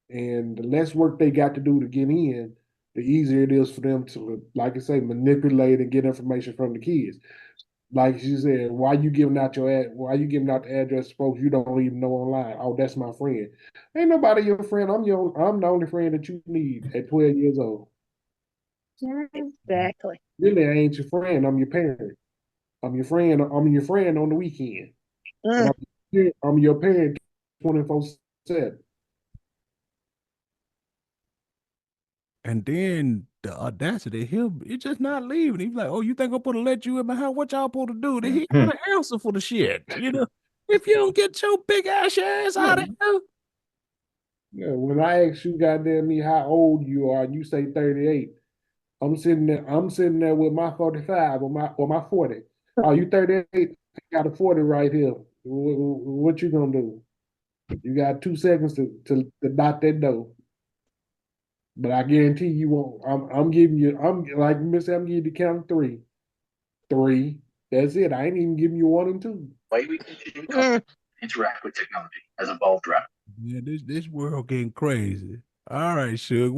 And the less work they got to do to get in, the easier it is for them to, like I say, manipulate and get information from the kids. Like she said, why you giving out the address to folks you don't even know online? Oh, that's my friend. Ain't nobody your friend. I'm the only friend that you need at 12 years old. Exactly. Really, I ain't your friend. I'm your parent. I'm your friend. I'm your friend on the weekend. But Mm. I'm your parent 24/7. And then the audacity, he just not leaving. He's like, "Oh, you think I'm supposed to let you in my house? What y'all supposed to do?" Then he got an answer for the shit. If you don't get your big ass out of here. Yeah, when I ask you, goddamn me, how old you are, and you say 38, I'm sitting there with my 45 or my 40. Oh, you 38? I got a 40 right here. What you gonna do? You got 2 seconds to dot that door. But I guarantee you won't. I'm giving you. I'm like Miss. I'm giving you the count of three. Three. That's it. I ain't even giving you one and two. Way we continue to interact with technology has evolved rapidly. Yeah, this world getting crazy. All right, Suge,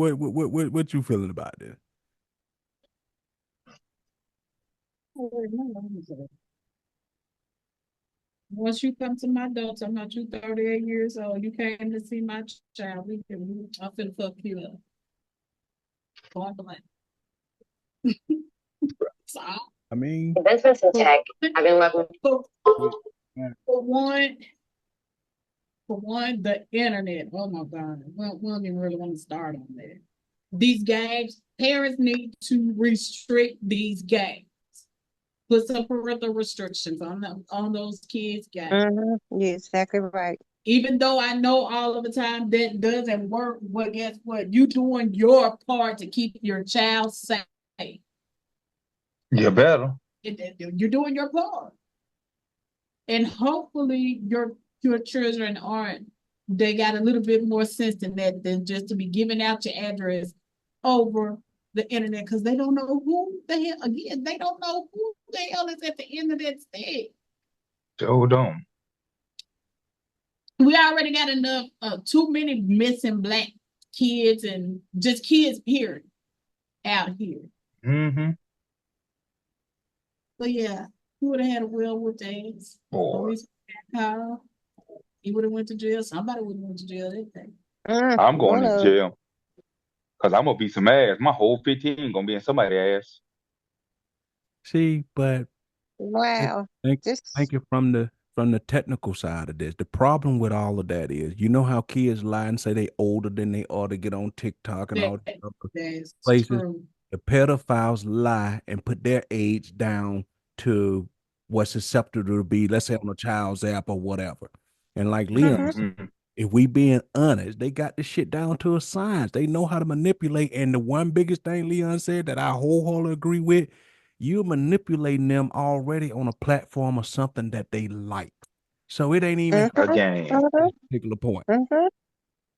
what you feeling about this? Once you come to my door, talking about you 38 years old, you came to see my child. I'm finna fuck you up. Point blank. So, I mean, Business and tech. I've been working. for wait, for one, the internet. Oh my God, we don't even really want to start on that. These games, parents need to restrict these games. Put some parental restrictions on them on those kids' games. You're exactly right. Even though I know all of the time that doesn't work, but guess what? You doing your part to keep your child safe. You better. You're doing your part. And hopefully your children aren't, they got a little bit more sense than that than just to be giving out your address over the internet because they don't know who the hell, again, they don't know who the hell is at the end of that stick. Hold on. We already got enough, too many missing Black kids and just kids, period, out here. Mm-hmm. But yeah, he would have had a well with ass. Boy. He would have went to jail. Somebody would have went to jail that day. I'm going One to of jail because I'm gonna beat some ass. My whole 15 gonna be in somebody's ass. see, but wow. think Just think it from the technical side of this. The problem with all of that is, you know how kids lie and say they older than they ought to get on TikTok and all these other That's places. true. The pedophiles lie and put their age down to what's acceptable to be, let's say on a child's app or whatever. And like Leon said, Mm-hmm. If we being honest, they got this shit down to a science. They know how to manipulate. And the one biggest thing Leon said that I wholeheartedly agree with, you're manipulating them already on a platform of something that they like. So it ain't even Mm-hmm. A game. at this particular point. Mm-hmm.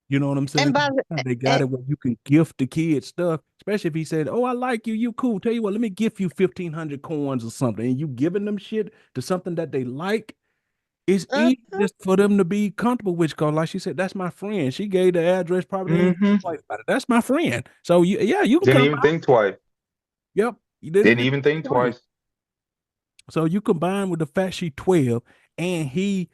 You know what I'm saying? And by They got and, it where you can gift the kids stuff, especially if he said, "Oh, I like you, you cool. Tell you what, let me gift you 1,500 coins or something," and you giving them shit to something that they like. It's easy mm-hmm. just for them to be comfortable with. Cause like she said, that's my friend. She gave the address, probably didn't even Mm-hmm. think twice about it. That's my friend. So yeah, you can Didn't come even by. think twice. Yep, you didn't Didn't even even think think twice. twice. So you combine with the fact she 12 and he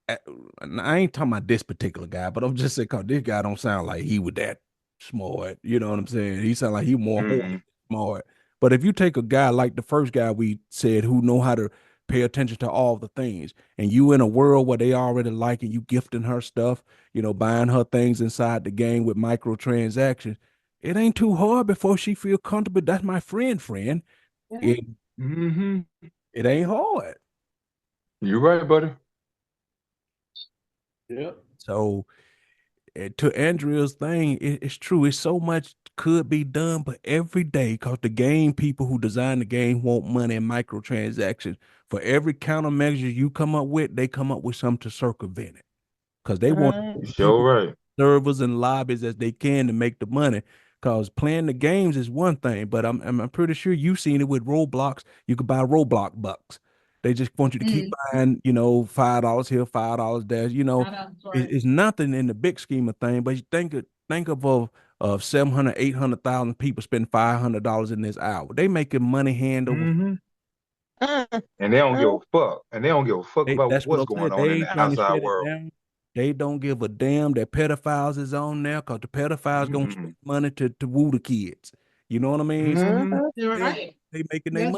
I ain't talking about this particular guy, but I'm just saying, cause this guy don't sound like he was that smart. You know what I'm saying? He sound like he more horny Mm-hmm. than smart. But if you take a guy like the first guy we said who know how to pay attention to all the things, and you in a world where they already like and you gifting her stuff, buying her things inside the game with microtransactions, it ain't too hard before she feel comfortable. That's my friend. It Mm-hmm. it ain't hard. You're right, buddy. Yeah. So to Andrea's thing, it's true. It's so much could be done, but every day, because the game people who design the game want money and microtransactions. For every countermeasure you come up with, they come up with something to circumvent it. Because they want Mm-hmm. You're people, sure right. servers and lobbies as they can to make the money. Because playing the games is one thing, but I'm pretty sure you've seen it with Roblox. You could buy Roblox bucks. They just want you to keep buying, $5 here, $5 there. It's nothing in the big scheme of things, but you think of 700, 800,000 people spend $500 in this hour. They making money hand over. Mm-hmm. Mm-hmm. And they don't give a fuck. And they don't give a fuck about That's what what's I'm saying. going They on in ain't the trying to outside shut it world. down. They don't give a damn that pedophiles is on there because the pedophiles gonna Mm-hmm. spend money to woo the kids. You know what I mean? So Mm-hmm. You're yeah, right. they making their That's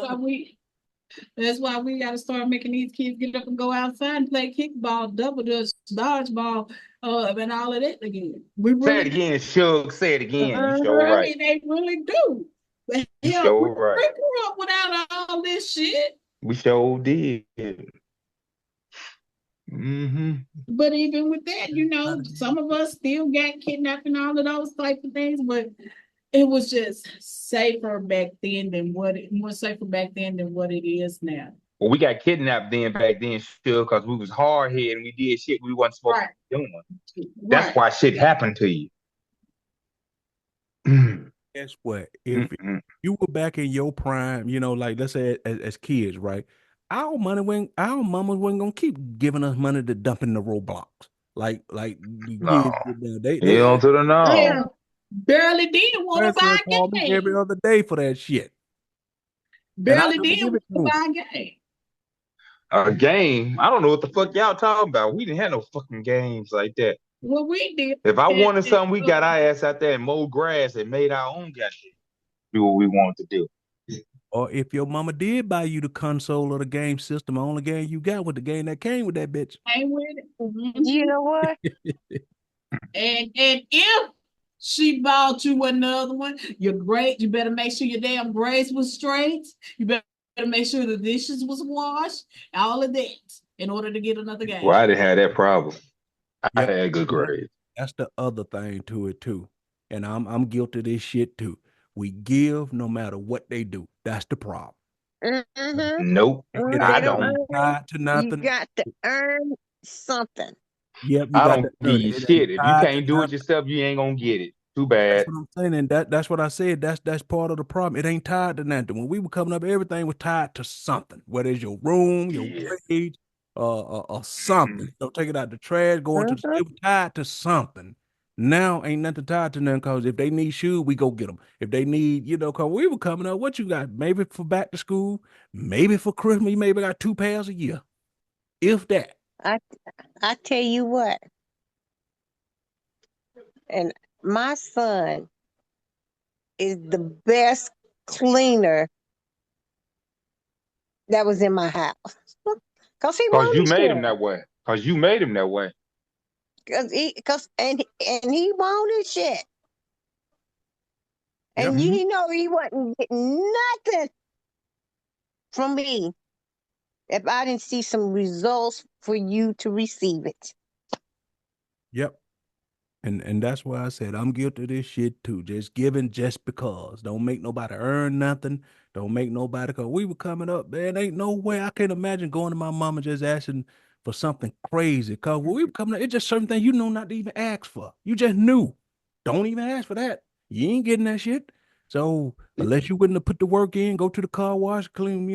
why money. we got to start making these kids get up and go outside and play kickball, double dutch, dodgeball, and all of that again. We Say it really do. again, Suge. Say it again. You sure I right. mean, they really do. But You hell, we sure right. grew up without all this shit. We sure did. Mm-hmm. But even with that, some of us still got kidnapped and all of those type of things. But it was just safer back then than more safer back then than what it is now. Well, we got kidnapped then back then, Suge, because we was hard headed and we did shit we wasn't supposed Right, to be doing. That's right. why shit happened to you. Mm-hmm. Guess what? If you were back in your prime, like let's say as kids, right? Our mamas wasn't gonna keep giving us money to dump in the Roblox. Like the No. kids did now. They Hell to the no. Hell, barely did want to transfer buy call a me every game. other day for that shit. And I Barely never did give want it to to them. buy a game. A game. I don't know what the fuck y'all talking about. We didn't have no fucking games like that. Well, we did. If I And, wanted something, we got our ass out there and mowed grass and made our own goddamn do what we wanted to do. Or if your mama did buy you the console or the game system, the only game you got was the game that came with that bitch. came with it. You know what? And if she bought you another one, your grade, you better make sure your damn grades was straight. You better make sure the dishes was washed, all of that, in order to get another game. Well, I didn't have that problem. I Yep. had good grades. That's the other thing to it too. And I'm guilty of this shit too. We give no matter what they do. That's the problem. Mm-hmm. Nope, It I They ain't don't don't. tied to You nothing. got to earn something. Yep, you I got to don't earn give you it. It ain't shit. If you tied to can't do it nothing. yourself, you ain't gonna get it. Too That's bad. what I'm saying, and that's what I said. That's part of the problem. It ain't tied to nothing. When we were coming up, everything was tied to something. Whether it's your room, your Yeah. grades, or something. Don't take it out the trash, going to the Mm-hmm. it was tied to something. Now ain't nothing tied to nothing because if they need shoes, we go get them. If they need, because we were coming up, what you got? Maybe for back to school, maybe for Christmas, you maybe got 2 pairs a year, if that. I I tell you what, and my son is the best cleaner that was in my house. Cause he Cause you wanted made him shit. that way. Cause you made him that way. And he wanted shit. Yep. And you know he wasn't getting nothing from me if I didn't see some results for you to receive it. Yep. And that's why I said I'm guilty of this shit too. Just giving just because. Don't make nobody earn nothing. Don't make nobody, cause we were coming up, man. Ain't no way I can imagine going to my mama just asking for something crazy. Cause when we were coming up, it's just certain things you know not to even ask for. You just knew. Don't even ask for that. You ain't getting that shit. So unless you wouldn't have put the work in, go to the car wash, clean,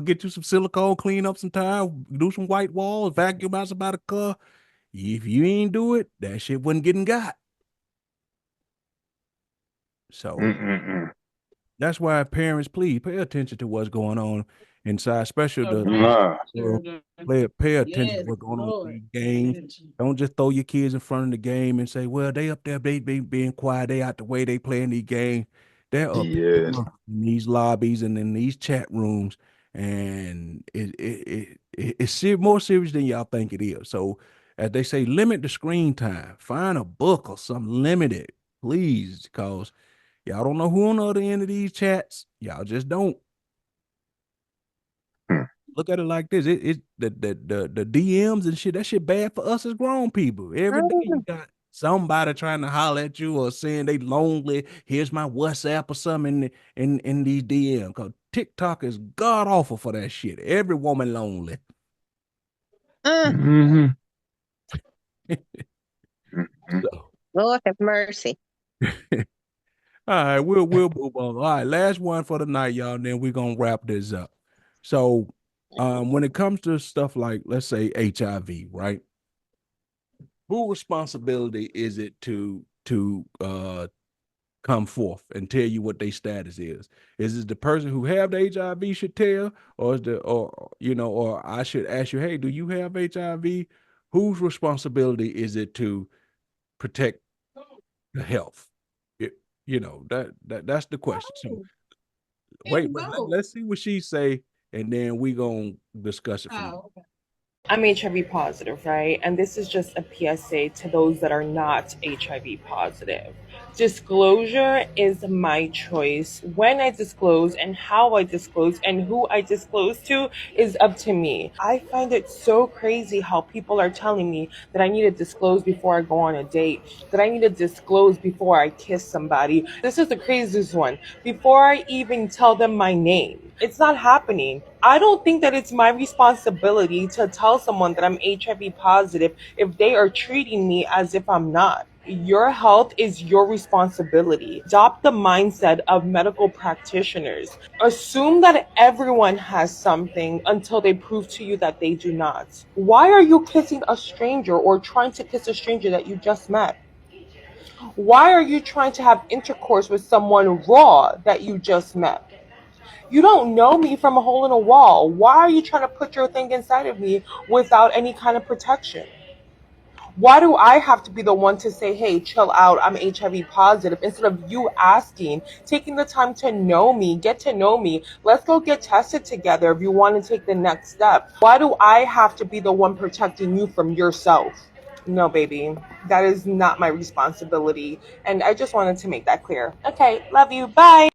get you some silicone, clean up some tire, do some white walls, vacuum out about a car. If you ain't do it, that shit wasn't getting got. So Mm-mm-mm. that's why parents, please pay attention to what's going on inside, especially the Nah. pay attention to Yes, what's going on Lord. in these games. Don't just throw your kids in front of the game and say, "Well, they up there, they being quiet, they out the way, they playing these games." They're up Yes. in these lobbies and in these chat rooms, and it's more serious than y'all think it is. So, as they say, limit the screen time. Find a book or something limited, please, because y'all don't know who on the other end of these chats. Y'all just don't. Hmm. Look at it like this. The DMs and shit, that shit bad for us as grown people. Every day you got somebody trying to holler at you or saying they lonely. Here's my WhatsApp or something in these DMs. Cause TikTok is god awful for that shit. Every woman lonely. Mm-hmm. So Lord have mercy. all right, we'll move on. All right, last one for the night, y'all, and then we're gonna wrap this up. So when it comes to stuff like, let's say, HIV, right? Who responsibility is it to come forth and tell you what their status is? Is it the person who have the HIV should tell, or is the or I should ask you, hey, do you have HIV? Whose responsibility is it to protect the health? It, that's the question. So wait, And both. let's see what she say, and then we gonna discuss it from there. Oh, okay. I'm HIV positive, right? And this is just a PSA to those that are not HIV positive. Disclosure is my choice. When I disclose and how I disclose and who I disclose to is up to me. I find it so crazy how people are telling me that I need to disclose before I go on a date, that I need to disclose before I kiss somebody. This is the craziest one. Before I even tell them my name. It's not happening. I don't think that it's my responsibility to tell someone that I'm HIV positive if they are treating me as if I'm not. Your health is your responsibility. Adopt the mindset of medical practitioners. Assume that everyone has something until they prove to you that they do not. Why are you kissing a stranger or trying to kiss a stranger that you just met? Why are you trying to have intercourse with someone raw that you just met? You don't know me from a hole in a wall. Why are you trying to put your thing inside of me without any kind of protection? Why do I have to be the one to say, hey, chill out, I'm HIV positive, instead of you asking, taking the time to know me, get to know me, let's go get tested together if you want to take the next step? Why do I have to be the one protecting you from yourself? No, baby, that is not my responsibility. And I just wanted to make that clear. Okay, love you, bye.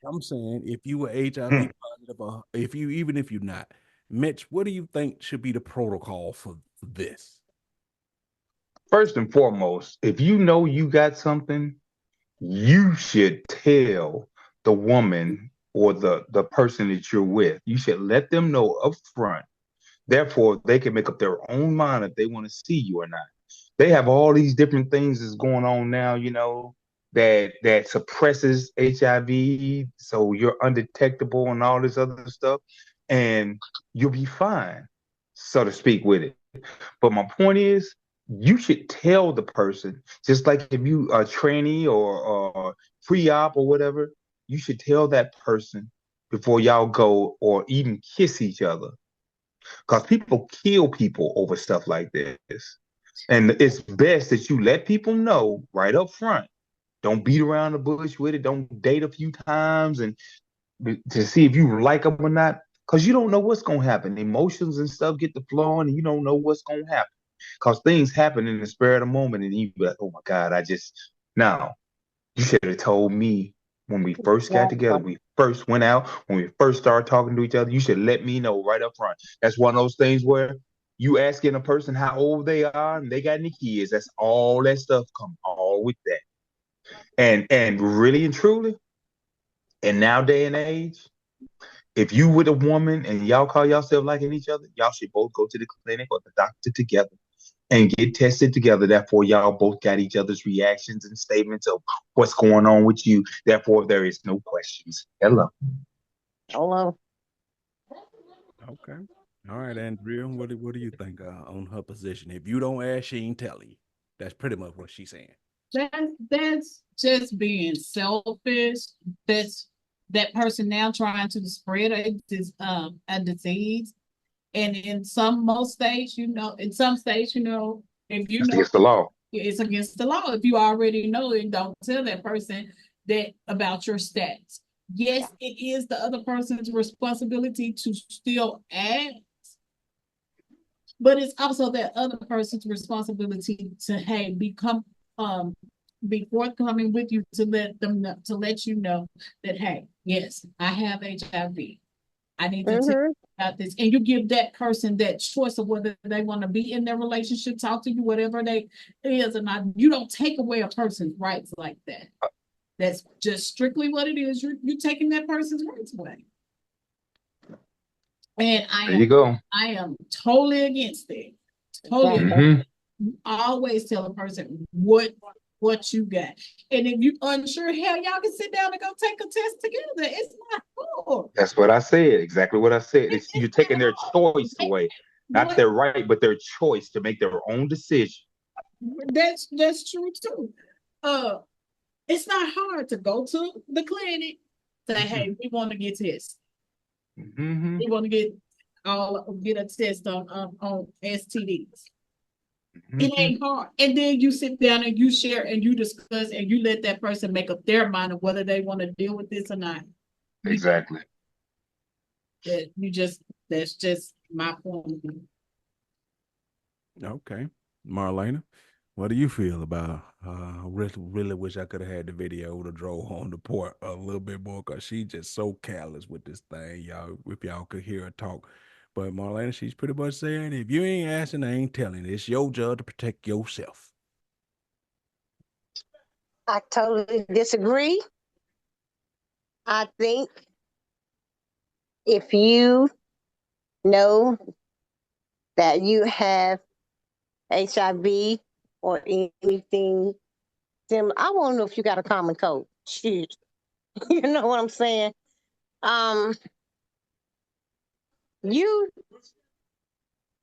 I'm saying if you were HIV Hmm. positive, or if you're not, Mitch, what do you think should be the protocol for this? First and foremost, if you know you got something, you should tell the woman or the person that you're with. You should let them know up front. Therefore, they can make up their own mind if they want to see you or not. They have all these different things that's going on now, that suppresses HIV, so you're undetectable and all this other stuff, and you'll be fine, so to speak, with it. But my point is, you should tell the person, just like if you are trainee or pre-op or whatever, you should tell that person before y'all go or even kiss each other. Because people kill people over stuff like this. And it's best that you let people know right up front. Don't beat around the bush with it. Don't date a few times and to see if you like them or not. Because you don't know what's going to happen. Emotions and stuff get to flowing and you don't know what's going to happen. Because things happen in the spur of the moment and you be like, oh my God, now, you should have told me When we first got together, we first went out, when we first started talking to each other, you should let me know right up front. That's one of those things where you asking a person how old they are and they got any kids. That's all that stuff come all with that. And really and truly, in now day and age, if you with a woman and y'all call yourself liking each other, y'all should both go to the clinic or the doctor together and get tested together. Therefore, y'all both got each other's reactions and statements of what's going on with you. Therefore, there is no questions. Hello. Hello. Okay. All right, Andrea, what do you think on her position? If you don't ask, she ain't tell you. That's pretty much what she's saying. That's just being selfish. That's that person now trying to spread a disease. And in most states, in some states, if you That's know against the law. it's against the law. If you already know it, don't tell that person that about your stats. Yes, it is the other person's responsibility to still ask, but it's also that other person's responsibility to be forthcoming with you to let you know that hey, yes, I have HIV. I need to tell you about this. And you give that person that choice of whether they want to be in their relationship, talk to you, whatever they is or not. You don't take away a person's rights like that. That's just strictly what it is. You're taking that person's rights away. And there you go. I am totally against it. Totally. Always tell a person what you got. And if you're unsure, hell, y'all can sit down and go take a test together. It's not hard. That's what I said. Exactly what I said. You're taking their choice away. Not their right, but their choice to make their own decision. That's true too. It's not hard to go to the clinic, say, hey, we want to get tested. We want to get a test on STDs. It ain't hard. And then you sit down and you share and you discuss and you let that person make up their mind of whether they want to deal with this or not. Exactly. That's just my point of view. Okay. Marlena, what do you feel about really wish I could have had the video to drove home the port a little bit more because she's just so careless with this thing, y'all. If y'all could hear her talk. But Marlena, she's pretty much saying, if you ain't asking, I ain't telling. It's your job to protect yourself. I totally disagree. I think if you know that you have HIV or anything similar, I want to know if you got a common cold. Shoot. You know what I'm saying? You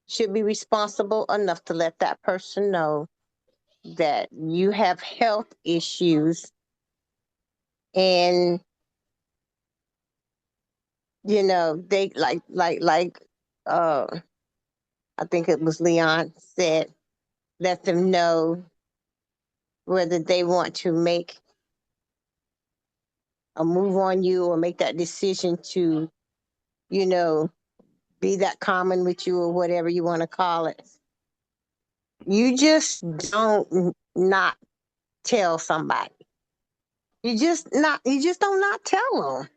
should be responsible enough to let that person know that you have health issues and they I think it was Leon said, let them know whether they want to make a move on you or make that decision to, be that common with you or whatever you want to call it. You just don't not tell somebody. You just don't not tell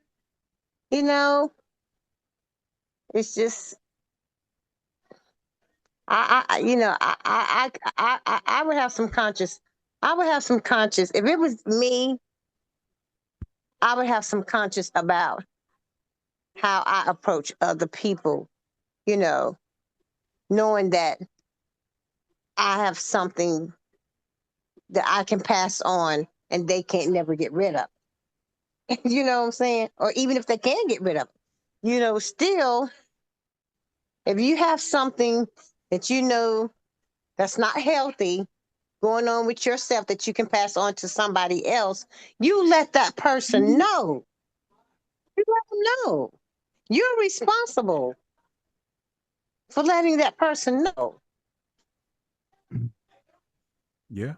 them. It's just I would have some conscious. I would have some conscious. If it was me, I would have some conscious about how I approach other people, knowing that I have something that I can pass on and they can't never get rid of. You know what I'm saying? Or even if they can get rid of it, still, if you have something that that's not healthy going on with yourself that you can pass on to somebody else, you let that person know. You let them know. You're responsible for letting that person know. Yeah.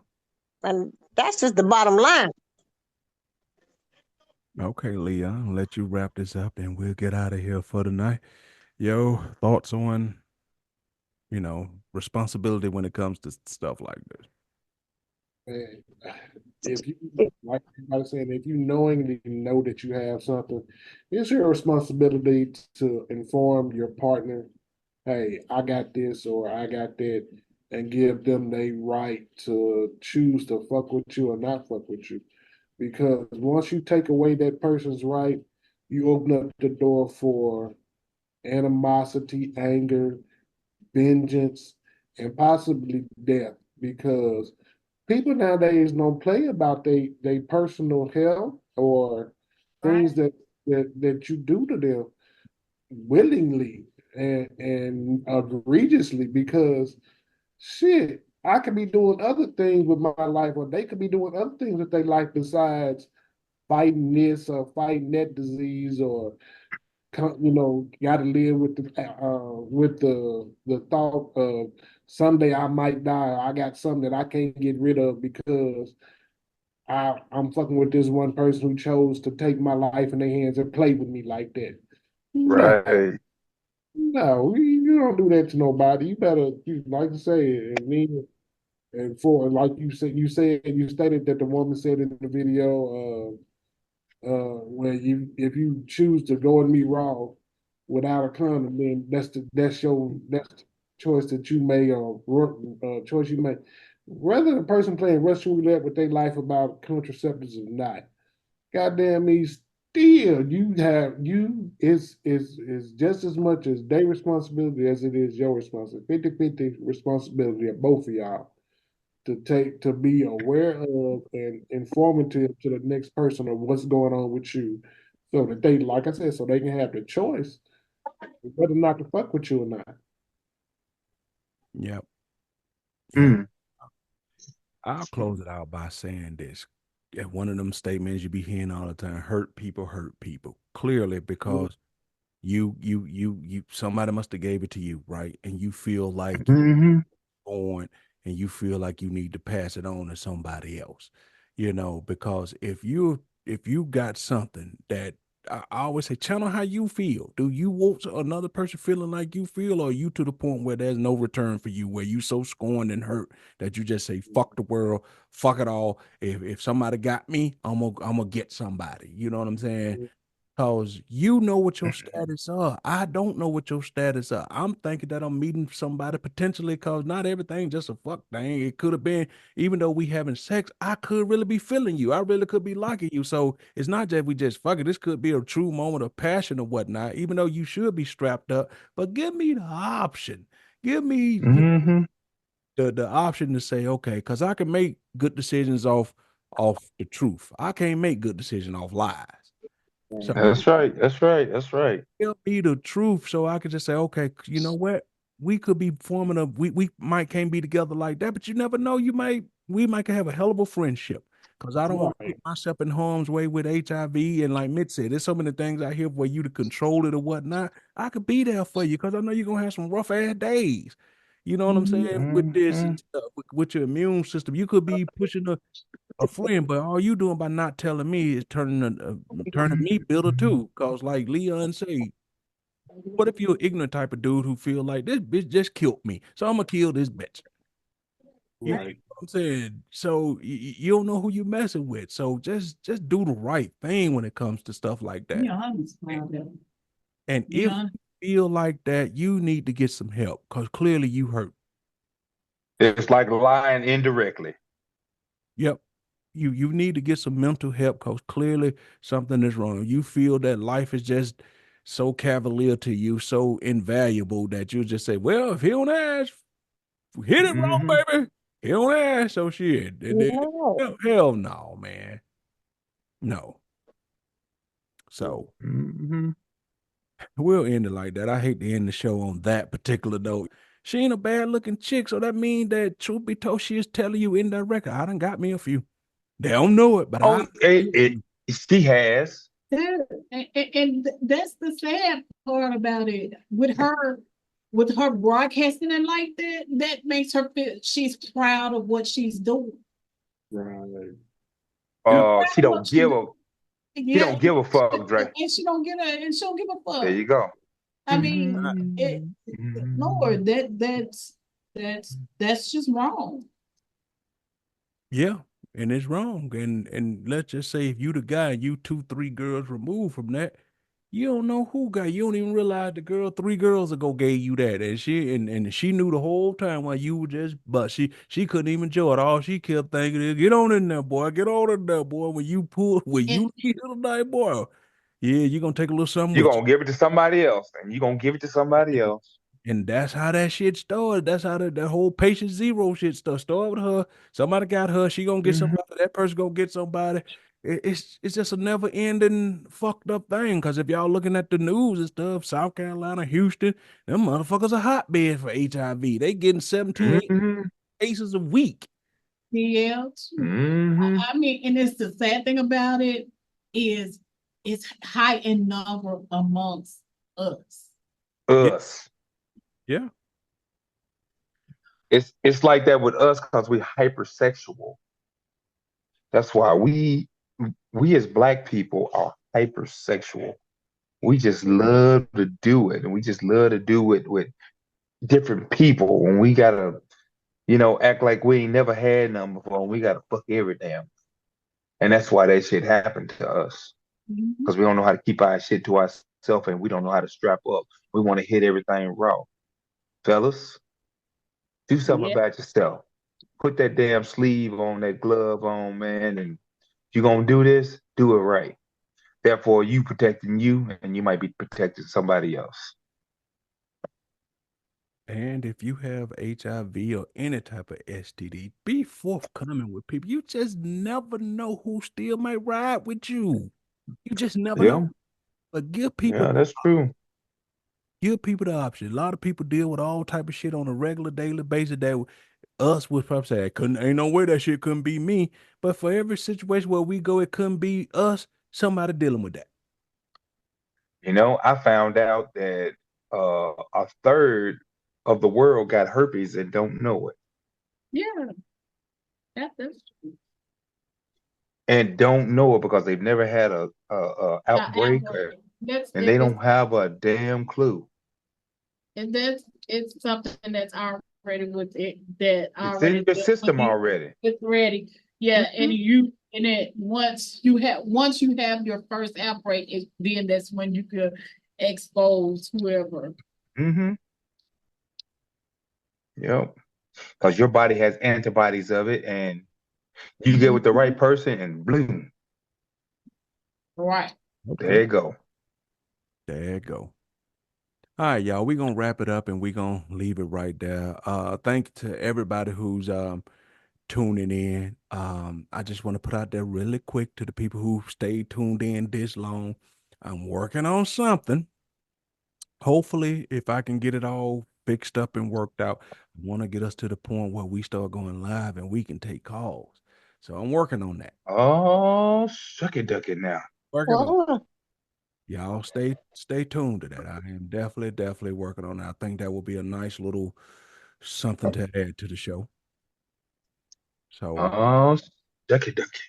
And that's just the bottom line. Okay, Leon, I'll let you wrap this up and we'll get out of here for tonight. Yo, thoughts on, responsibility when it comes to stuff like this? And if you, like I was saying, if you knowingly know that you have something, it's your responsibility to inform your partner, hey, I got this or I got that, and give them the right to choose to fuck with you or not fuck with you. Because once you take away that person's right, you open up the door for animosity, anger, vengeance, and possibly death. Because people nowadays don't play about they personal health or things that you do to them willingly and egregiously because shit, I could be doing other things with my life, or they could be doing other things with their life besides fighting this or fighting that disease, or got to live with the thought of someday I might die. I got something that I can't get rid of because I'm fucking with this one person who chose to take my life in their hands and play with me like that. No, Right. no, you don't do that to nobody. You better, like you say, and then and for like you stated that the woman said in the video, where if you choose to go and meet raw without a condom, then that's the choice that you made or choice you made. Whether the person playing Russian roulette with their life about contraceptives or not, goddamn me, still is just as much as their responsibility as it is your responsibility. 50-50 responsibility of both of y'all to be aware of and informative to the next person of what's going on with you, so that they, like I said, so they can have the choice whether or not to fuck with you or not. Yep. Yeah. Mm. I'll close it out by saying this. Yeah, one of them statements you be hearing all the time: hurt people hurt people. Clearly, because you somebody must have gave it to you, right? And you feel like Mm-hmm. on and you feel like you need to pass it on to somebody else, because if you got something that I always say, channel how you feel. Do you want another person feeling like you feel, or are you to the point where there's no return for you, where you so scorned and hurt that you just say, fuck the world, fuck it all. If somebody got me, I'm gonna get somebody. You know what I'm saying? Cause you know what your status are. I don't know what your status are. I'm thinking that I'm meeting somebody potentially, cause not everything just a fuck thing. It could have been, even though we having sex, I could really be feeling you. I really could be liking you. So it's not that we just fuck it. This could be a true moment of passion or whatnot, even though you should be strapped up. But give me the option. Give me Mm-hmm. the option to say, okay, cause I can make good decisions off the truth. I can't make good decisions off lies. So That's right. That's right. That's right. tell me the truth so I could just say, okay, you know what? We could be forming we might can't be together like that, but you never know. We might have a hell of a friendship. Cause I don't want to Right. put myself in harm's way with HIV. And like Mitch said, there's so many things out here for you to control it or whatnot. I could be there for you because I know you're gonna have some rough ass days. You know what I'm saying? With this Mm-hmm. and stuff, with your immune system. You could be pushing a friend, but all you doing by not telling me is turning me bitter too. Cause like Leon say, what if you're an ignorant type of dude who feel like this bitch just killed me, so I'm gonna kill this bitch? You know Right. what I'm saying? So you don't know who you're messing with. So just do the right thing when it comes to stuff like that. Be honest about that. And Be if honest. you feel like that, you need to get some help because clearly you hurt. It's like lying indirectly. Yep. You need to get some mental help because clearly something is wrong. You feel that life is just so cavalier to you, so invaluable that you just say, well, if he don't ask, hit it Mm-hmm. wrong, baby. He don't ask, so shit. And then, No. hell no, man. No. So Mm-hmm. we'll end it like that. I hate to end the show on that particular note. She ain't a bad looking chick, so that means that truth be told, she is telling you indirectly. I done got me a few. They don't know it, but I Oh, she has. Yeah, and that's the sad part about it. With her broadcasting and like that, that makes her feel she's proud of what she's doing. Right. Yep. She Proud of what don't she's give doing. a she Yeah, don't give a fuck, Dre. and she don't give a There fuck. you go. I mean, it, Mm-hmm. Lord, that's just wrong. Yeah, and it's wrong. And let's just say if you the guy, you two, three girls removed from that, you don't know who got. You don't even realize the girl, three girls ago gave you that, and she knew the whole time while you were just. But she couldn't even enjoy it. All she kept thinking is, "Get on in there, boy. Get on in there, boy. When And you leave here tonight, boy. Yeah, you're gonna take a little something You're with you." gonna give it to somebody else, and you're gonna give it to somebody else. And that's how that shit started. That's how that whole patient zero shit started with her. Somebody got her. She gonna get Hmm. somebody. That person gonna get somebody. It's just a never ending fucked up thing. Cause if y'all looking at the news and stuff, South Carolina, Houston, them motherfuckers are hotbed for HIV. They getting 17 Hmm. cases a week. PL too. Hmm. I mean, and it's the sad thing about it is it's high in number amongst us. Yeah, Us. yeah. It's like that with us because we hypersexual. That's why we as black people are hypersexual. We just love to do it, and we just love to do it with different people. When we gotta, act like we ain't never had none before, and we gotta fuck every damn. And that's why that shit happened to us Mhm. because we don't know how to keep our shit to ourselves, and we don't know how to strap up. We want to hit everything raw, fellas. Do something Yeah, about yourself. Put that damn sleeve on, that glove on, man, and if you're gonna do this, do it right. Therefore, you protecting you, and you might be protecting somebody else. And if you have HIV or any type of STD, be forthcoming with people. You just never know who still might ride with you. You just never know. Yeah, But yeah, that's true. give people the option. A lot of people deal with all type of shit on a regular daily basis that us would probably say, couldn't ain't no way that shit couldn't be me. But for every situation where we go, it couldn't be us, somebody dealing with that. I found out that a third of the world got herpes and don't know it, yeah, that's and don't know it because they've never had a outbreak, outbreak. That's and they it, don't have a damn clue. and that's it's something that's already with it that It's in already your system already. it's ready. Yeah, and Hmm. it once you have your first outbreak, then that's when you could expose whoever. Hmm. Yep. Because your body has antibodies of it, and you get with the right person, and bloom, Right. there Okay. you go. There you go. All right, y'all. We're gonna wrap it up and we're gonna leave it right there. Thank you to everybody who's tuning in. I just want to put out there really quick to the people who stayed tuned in this long. I'm working on something. Hopefully, if I can get it all fixed up and worked out, I want to get us to the point where we start going live and we can take calls. So I'm working on that. Oh, shuck it, duck it now. Working on Well, y'all stay tuned to that. I am definitely working on that. I think that will be a nice little something to add to the show. So Oh, shuck it, duck it.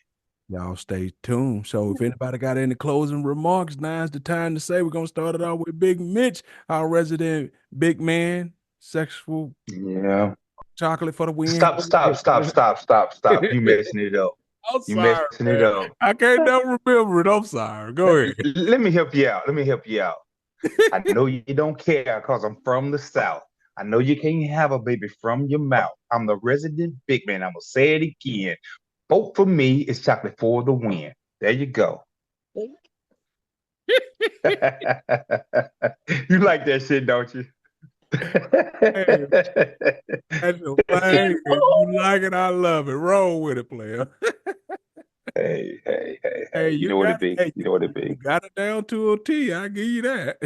y'all stay tuned. So if anybody got any closing remarks, now's the time to say we're gonna start it off with Big Mitch, our resident big man, sexual Yeah. chocolate for the win. Stop, stop, stop, stop, stop, stop. You messing it up. I'm You sorry, messing it man. up. I can't never remember it. I'm sorry. Go ahead. Let me help you out. Let me help you out. I know you don't care because I'm from the South. I know you can't have a baby from your mouth. I'm the resident big man. I'm going to say it again. Vote for me is chocolate for the win. There you go. You like that shit, don't you? Hey, that's your thing. If you like it, I love it. Roll with it, player. Hey, hey, hey, Hey, hey. You know what it be. hey, You know what it you be. got it down to a T. I give you that.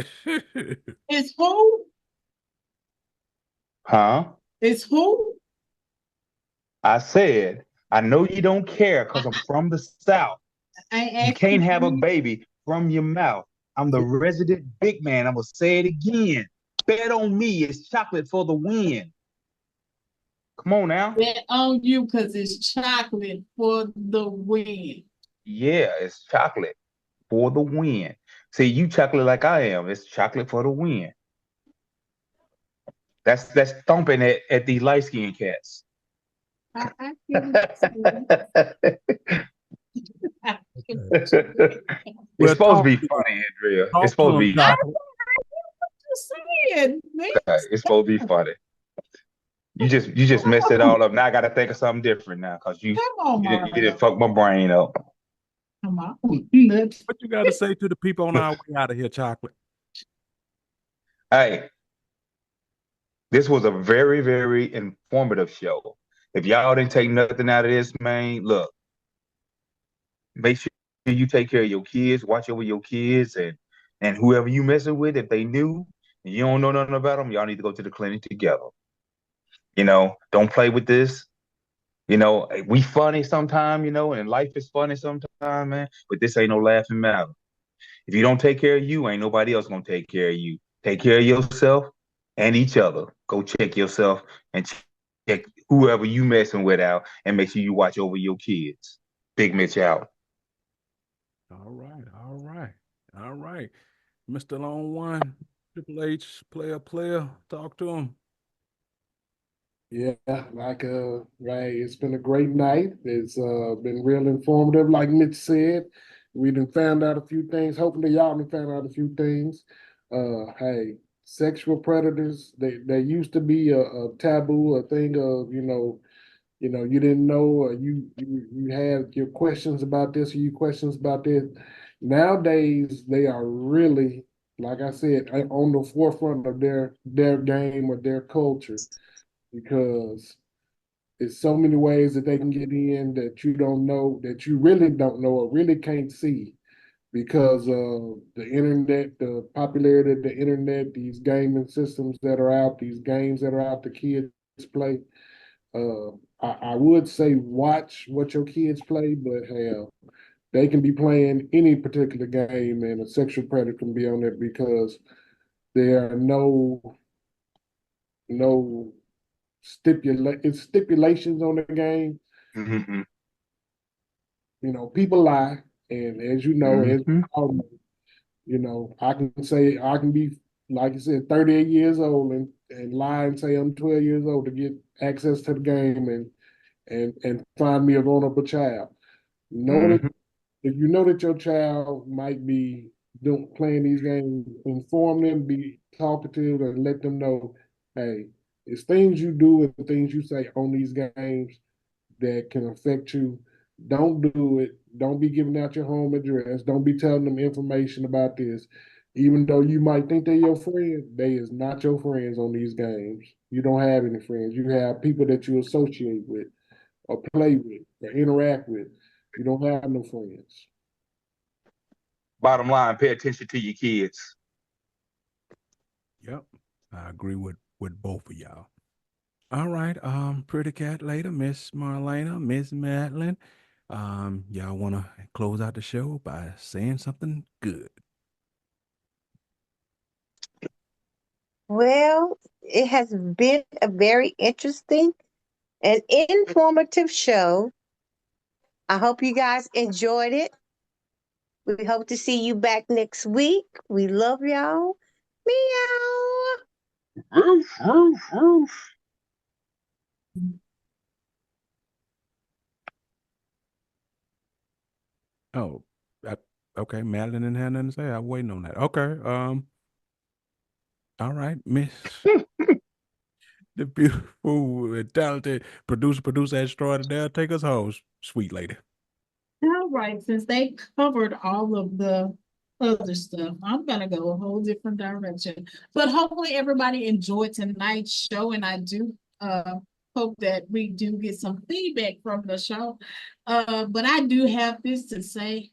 It's who? Huh? It's who? I said, I know you don't care because I'm from the South. I You asked can't have a you. baby from your mouth. I'm the resident big man. I'm going to say it again. Bet on me. It's chocolate for the win. Come on now. Bet on you because it's chocolate for the win. Yeah, it's chocolate for the win. See, you chocolate like I am. It's chocolate for the win. That's thumping at these light skinned cats. I give it to It's Well, supposed to talk be to him. funny, Andrea. It's Talk to supposed to him, be Chocolate. Just saying, man. it's supposed to be funny. You just messed it all up. Now I got to think of something different now because Come on, you didn't Mario. fuck my brain up. Come on. What you got to say to the people on our way out of here, Chocolate? Hey, this was a very, very informative show. If y'all didn't take nothing out of this, man, look, make sure you take care of your kids, watch over your kids, and whoever you messing with, if they new and you don't know nothing about them, y'all need to go to the clinic together. Don't play with this. We funny sometime, and life is funny sometime, man. But this ain't no laughing matter. If you don't take care of you, ain't nobody else gonna take care of you. Take care of yourself and each other. Go check yourself and check whoever you messing with out, and make sure you watch over your kids. Big Mitch out. All right, all right, all right. Mr. Long One, Triple H, player, talk to him. Yeah, right. It's been a great night. It's been real informative, like Mitch said. We done found out a few things. Hopefully, y'all done found out a few things. Hey, sexual predators. They used to be a taboo, a thing of you didn't know, or you had your questions about this, or you questions about this. Nowadays, they are really, like I said, on the forefront of their game or their culture, because there's so many ways that they can get in that you don't know, that you really don't know or really can't see because of the internet, the popularity of the internet, these gaming systems that are out, these games that are out, the kids play. Uh, I would say watch what your kids play, but hell, they can be playing any particular game and a sexual predator can be on it because there are no stipulations on the game. Mm-hmm. People lie, and as you know, I can say I can be, like you said, 38 years old and lie and say I'm 12 years old to get access to the game and find me a vulnerable child. Know that Mm-hmm. if you know that your child might be playing these games, inform them, be talkative, and let them know, hey, it's things you do and things you say on these games that can affect you. Don't do it. Don't be giving out your home address. Don't be telling them information about this. Even though you might think they're your friend, they is not your friends on these games. You don't have any friends. You have people that you associate with or play with or interact with. You don't have no friends. Bottom line, pay attention to your kids. Yep, I agree with both of y'all. All right, Pretty Cat later, Miss Marlena, Miss Madeline. Y'all want to close out the show by saying something good? Well, it has been a very interesting and informative show. I hope you guys enjoyed it. We hope to see you back next week. We love y'all. Meow. Roof, roof, roof. Oh, okay. Madeline didn't have nothing to say. I'm waiting on that. Okay. All right, Miss the beautiful, talented producer extraordinaire. Take us home, sweet lady. All right, since they covered all of the other stuff, I'm gonna go a whole different direction. But hopefully everybody enjoyed tonight's show, and I do hope that we do get some feedback from the show. But I do have this to say.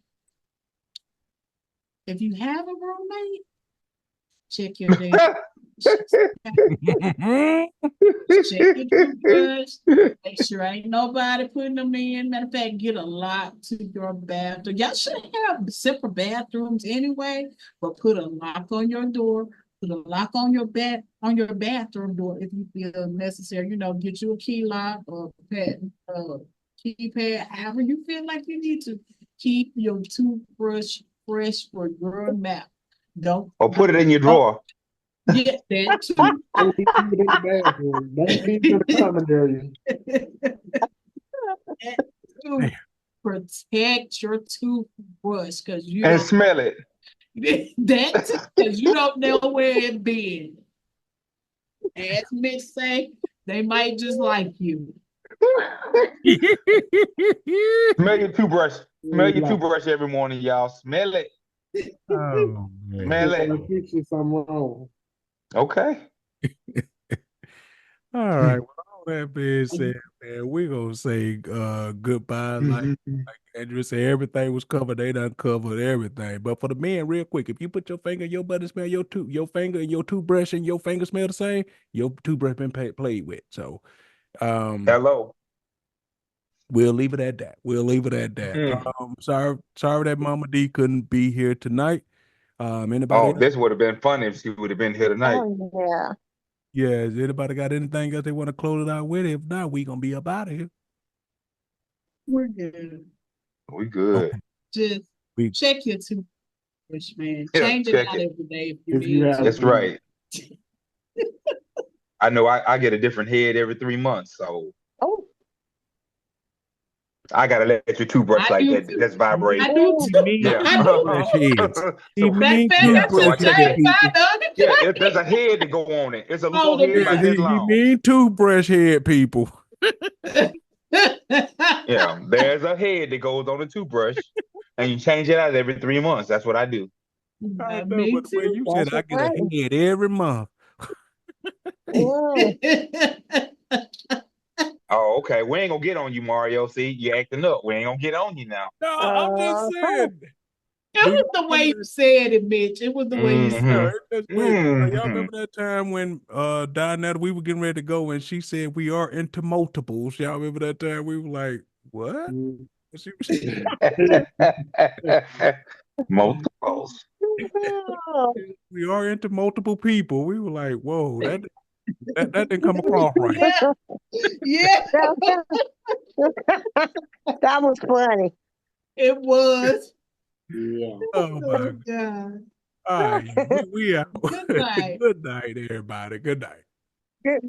If you have a roommate, check your data. Check your toothbrush. Make sure ain't nobody putting them in. Matter of fact, get a lock to your bathroom. Y'all should have separate bathrooms anyway, but put a lock on your door. Put a lock on your bathroom door if you feel necessary. Get you a key lock or keypad, however you feel like you need to. Keep your toothbrush fresh for your mouth. Don't Or put it in your drawer. Yeah, that too. Don't leave it in the bathroom. Don't leave it in the common area. That too. Protect your toothbrush because you And don't smell it. that too, because you don't know where it been. As Mitch say, they might just like you. Smell your toothbrush. Smell your Like, toothbrush every morning, y'all. Smell it. Oh Smell man. it. fix you something wrong. Okay. All right. Well, all that being said, man, we gonna say goodbye. Like Andrew said, everything was covered. They done covered everything. But for the men, real quick, if you put your finger in your butt and smell your finger and your toothbrush and your finger smell the same, your toothbrush been played with. So Hello. we'll leave it at that. We'll leave it at that. Mm. Sorry that Mama D couldn't be here tonight. Anybody Oh, else? this would have been funny if she would have been here tonight. Oh, yeah. Yeah, has anybody got anything else they want to close it out with? If not, we gonna be up out of here. We're good. We good. Okay. Just We check your toothbrush, man. Yeah, Change it check out it. every day if you If you need have to. That's right. I know I get a different head every 3 months, so Oh, I gotta let your toothbrush I like do that. too. That's vibrate. I do he too. mean Yeah. I do toothbrush too. heads. He So Matter of mean fact, yeah. I So I toothbrush just check head it. changed people. mine on Yeah, it. there's a head to go on it. It's a little Hold a head Yeah, about minute. this he long. mean toothbrush head people. Yeah, there's a head that goes on the toothbrush, and you change it out every 3 months. That's what I do. I know, Me but the way too. you said that's I get a right. head every month. Mm. Oh, okay. We ain't gonna get on you, Mario. See, you acting up. We ain't gonna get on you now. No, I'm just Uh-huh. saying. It Do was y'all the way remember you said it, Mitch. It was the way you said Yeah, Mm-hmm. it's just weird. Y'all Mm-hmm. remember that time when Dinette, we were getting ready to go and she said we are into multiples. Y'all remember that time we were like, what? She was Multiples. Oh, we are into multiple people. We were like, whoa, that didn't come across it. right. Yeah. Yeah. that, that was funny. It was. Yeah. Oh my Oh, God. God. All right, we out. Good night. Good night, everybody. Good night. Good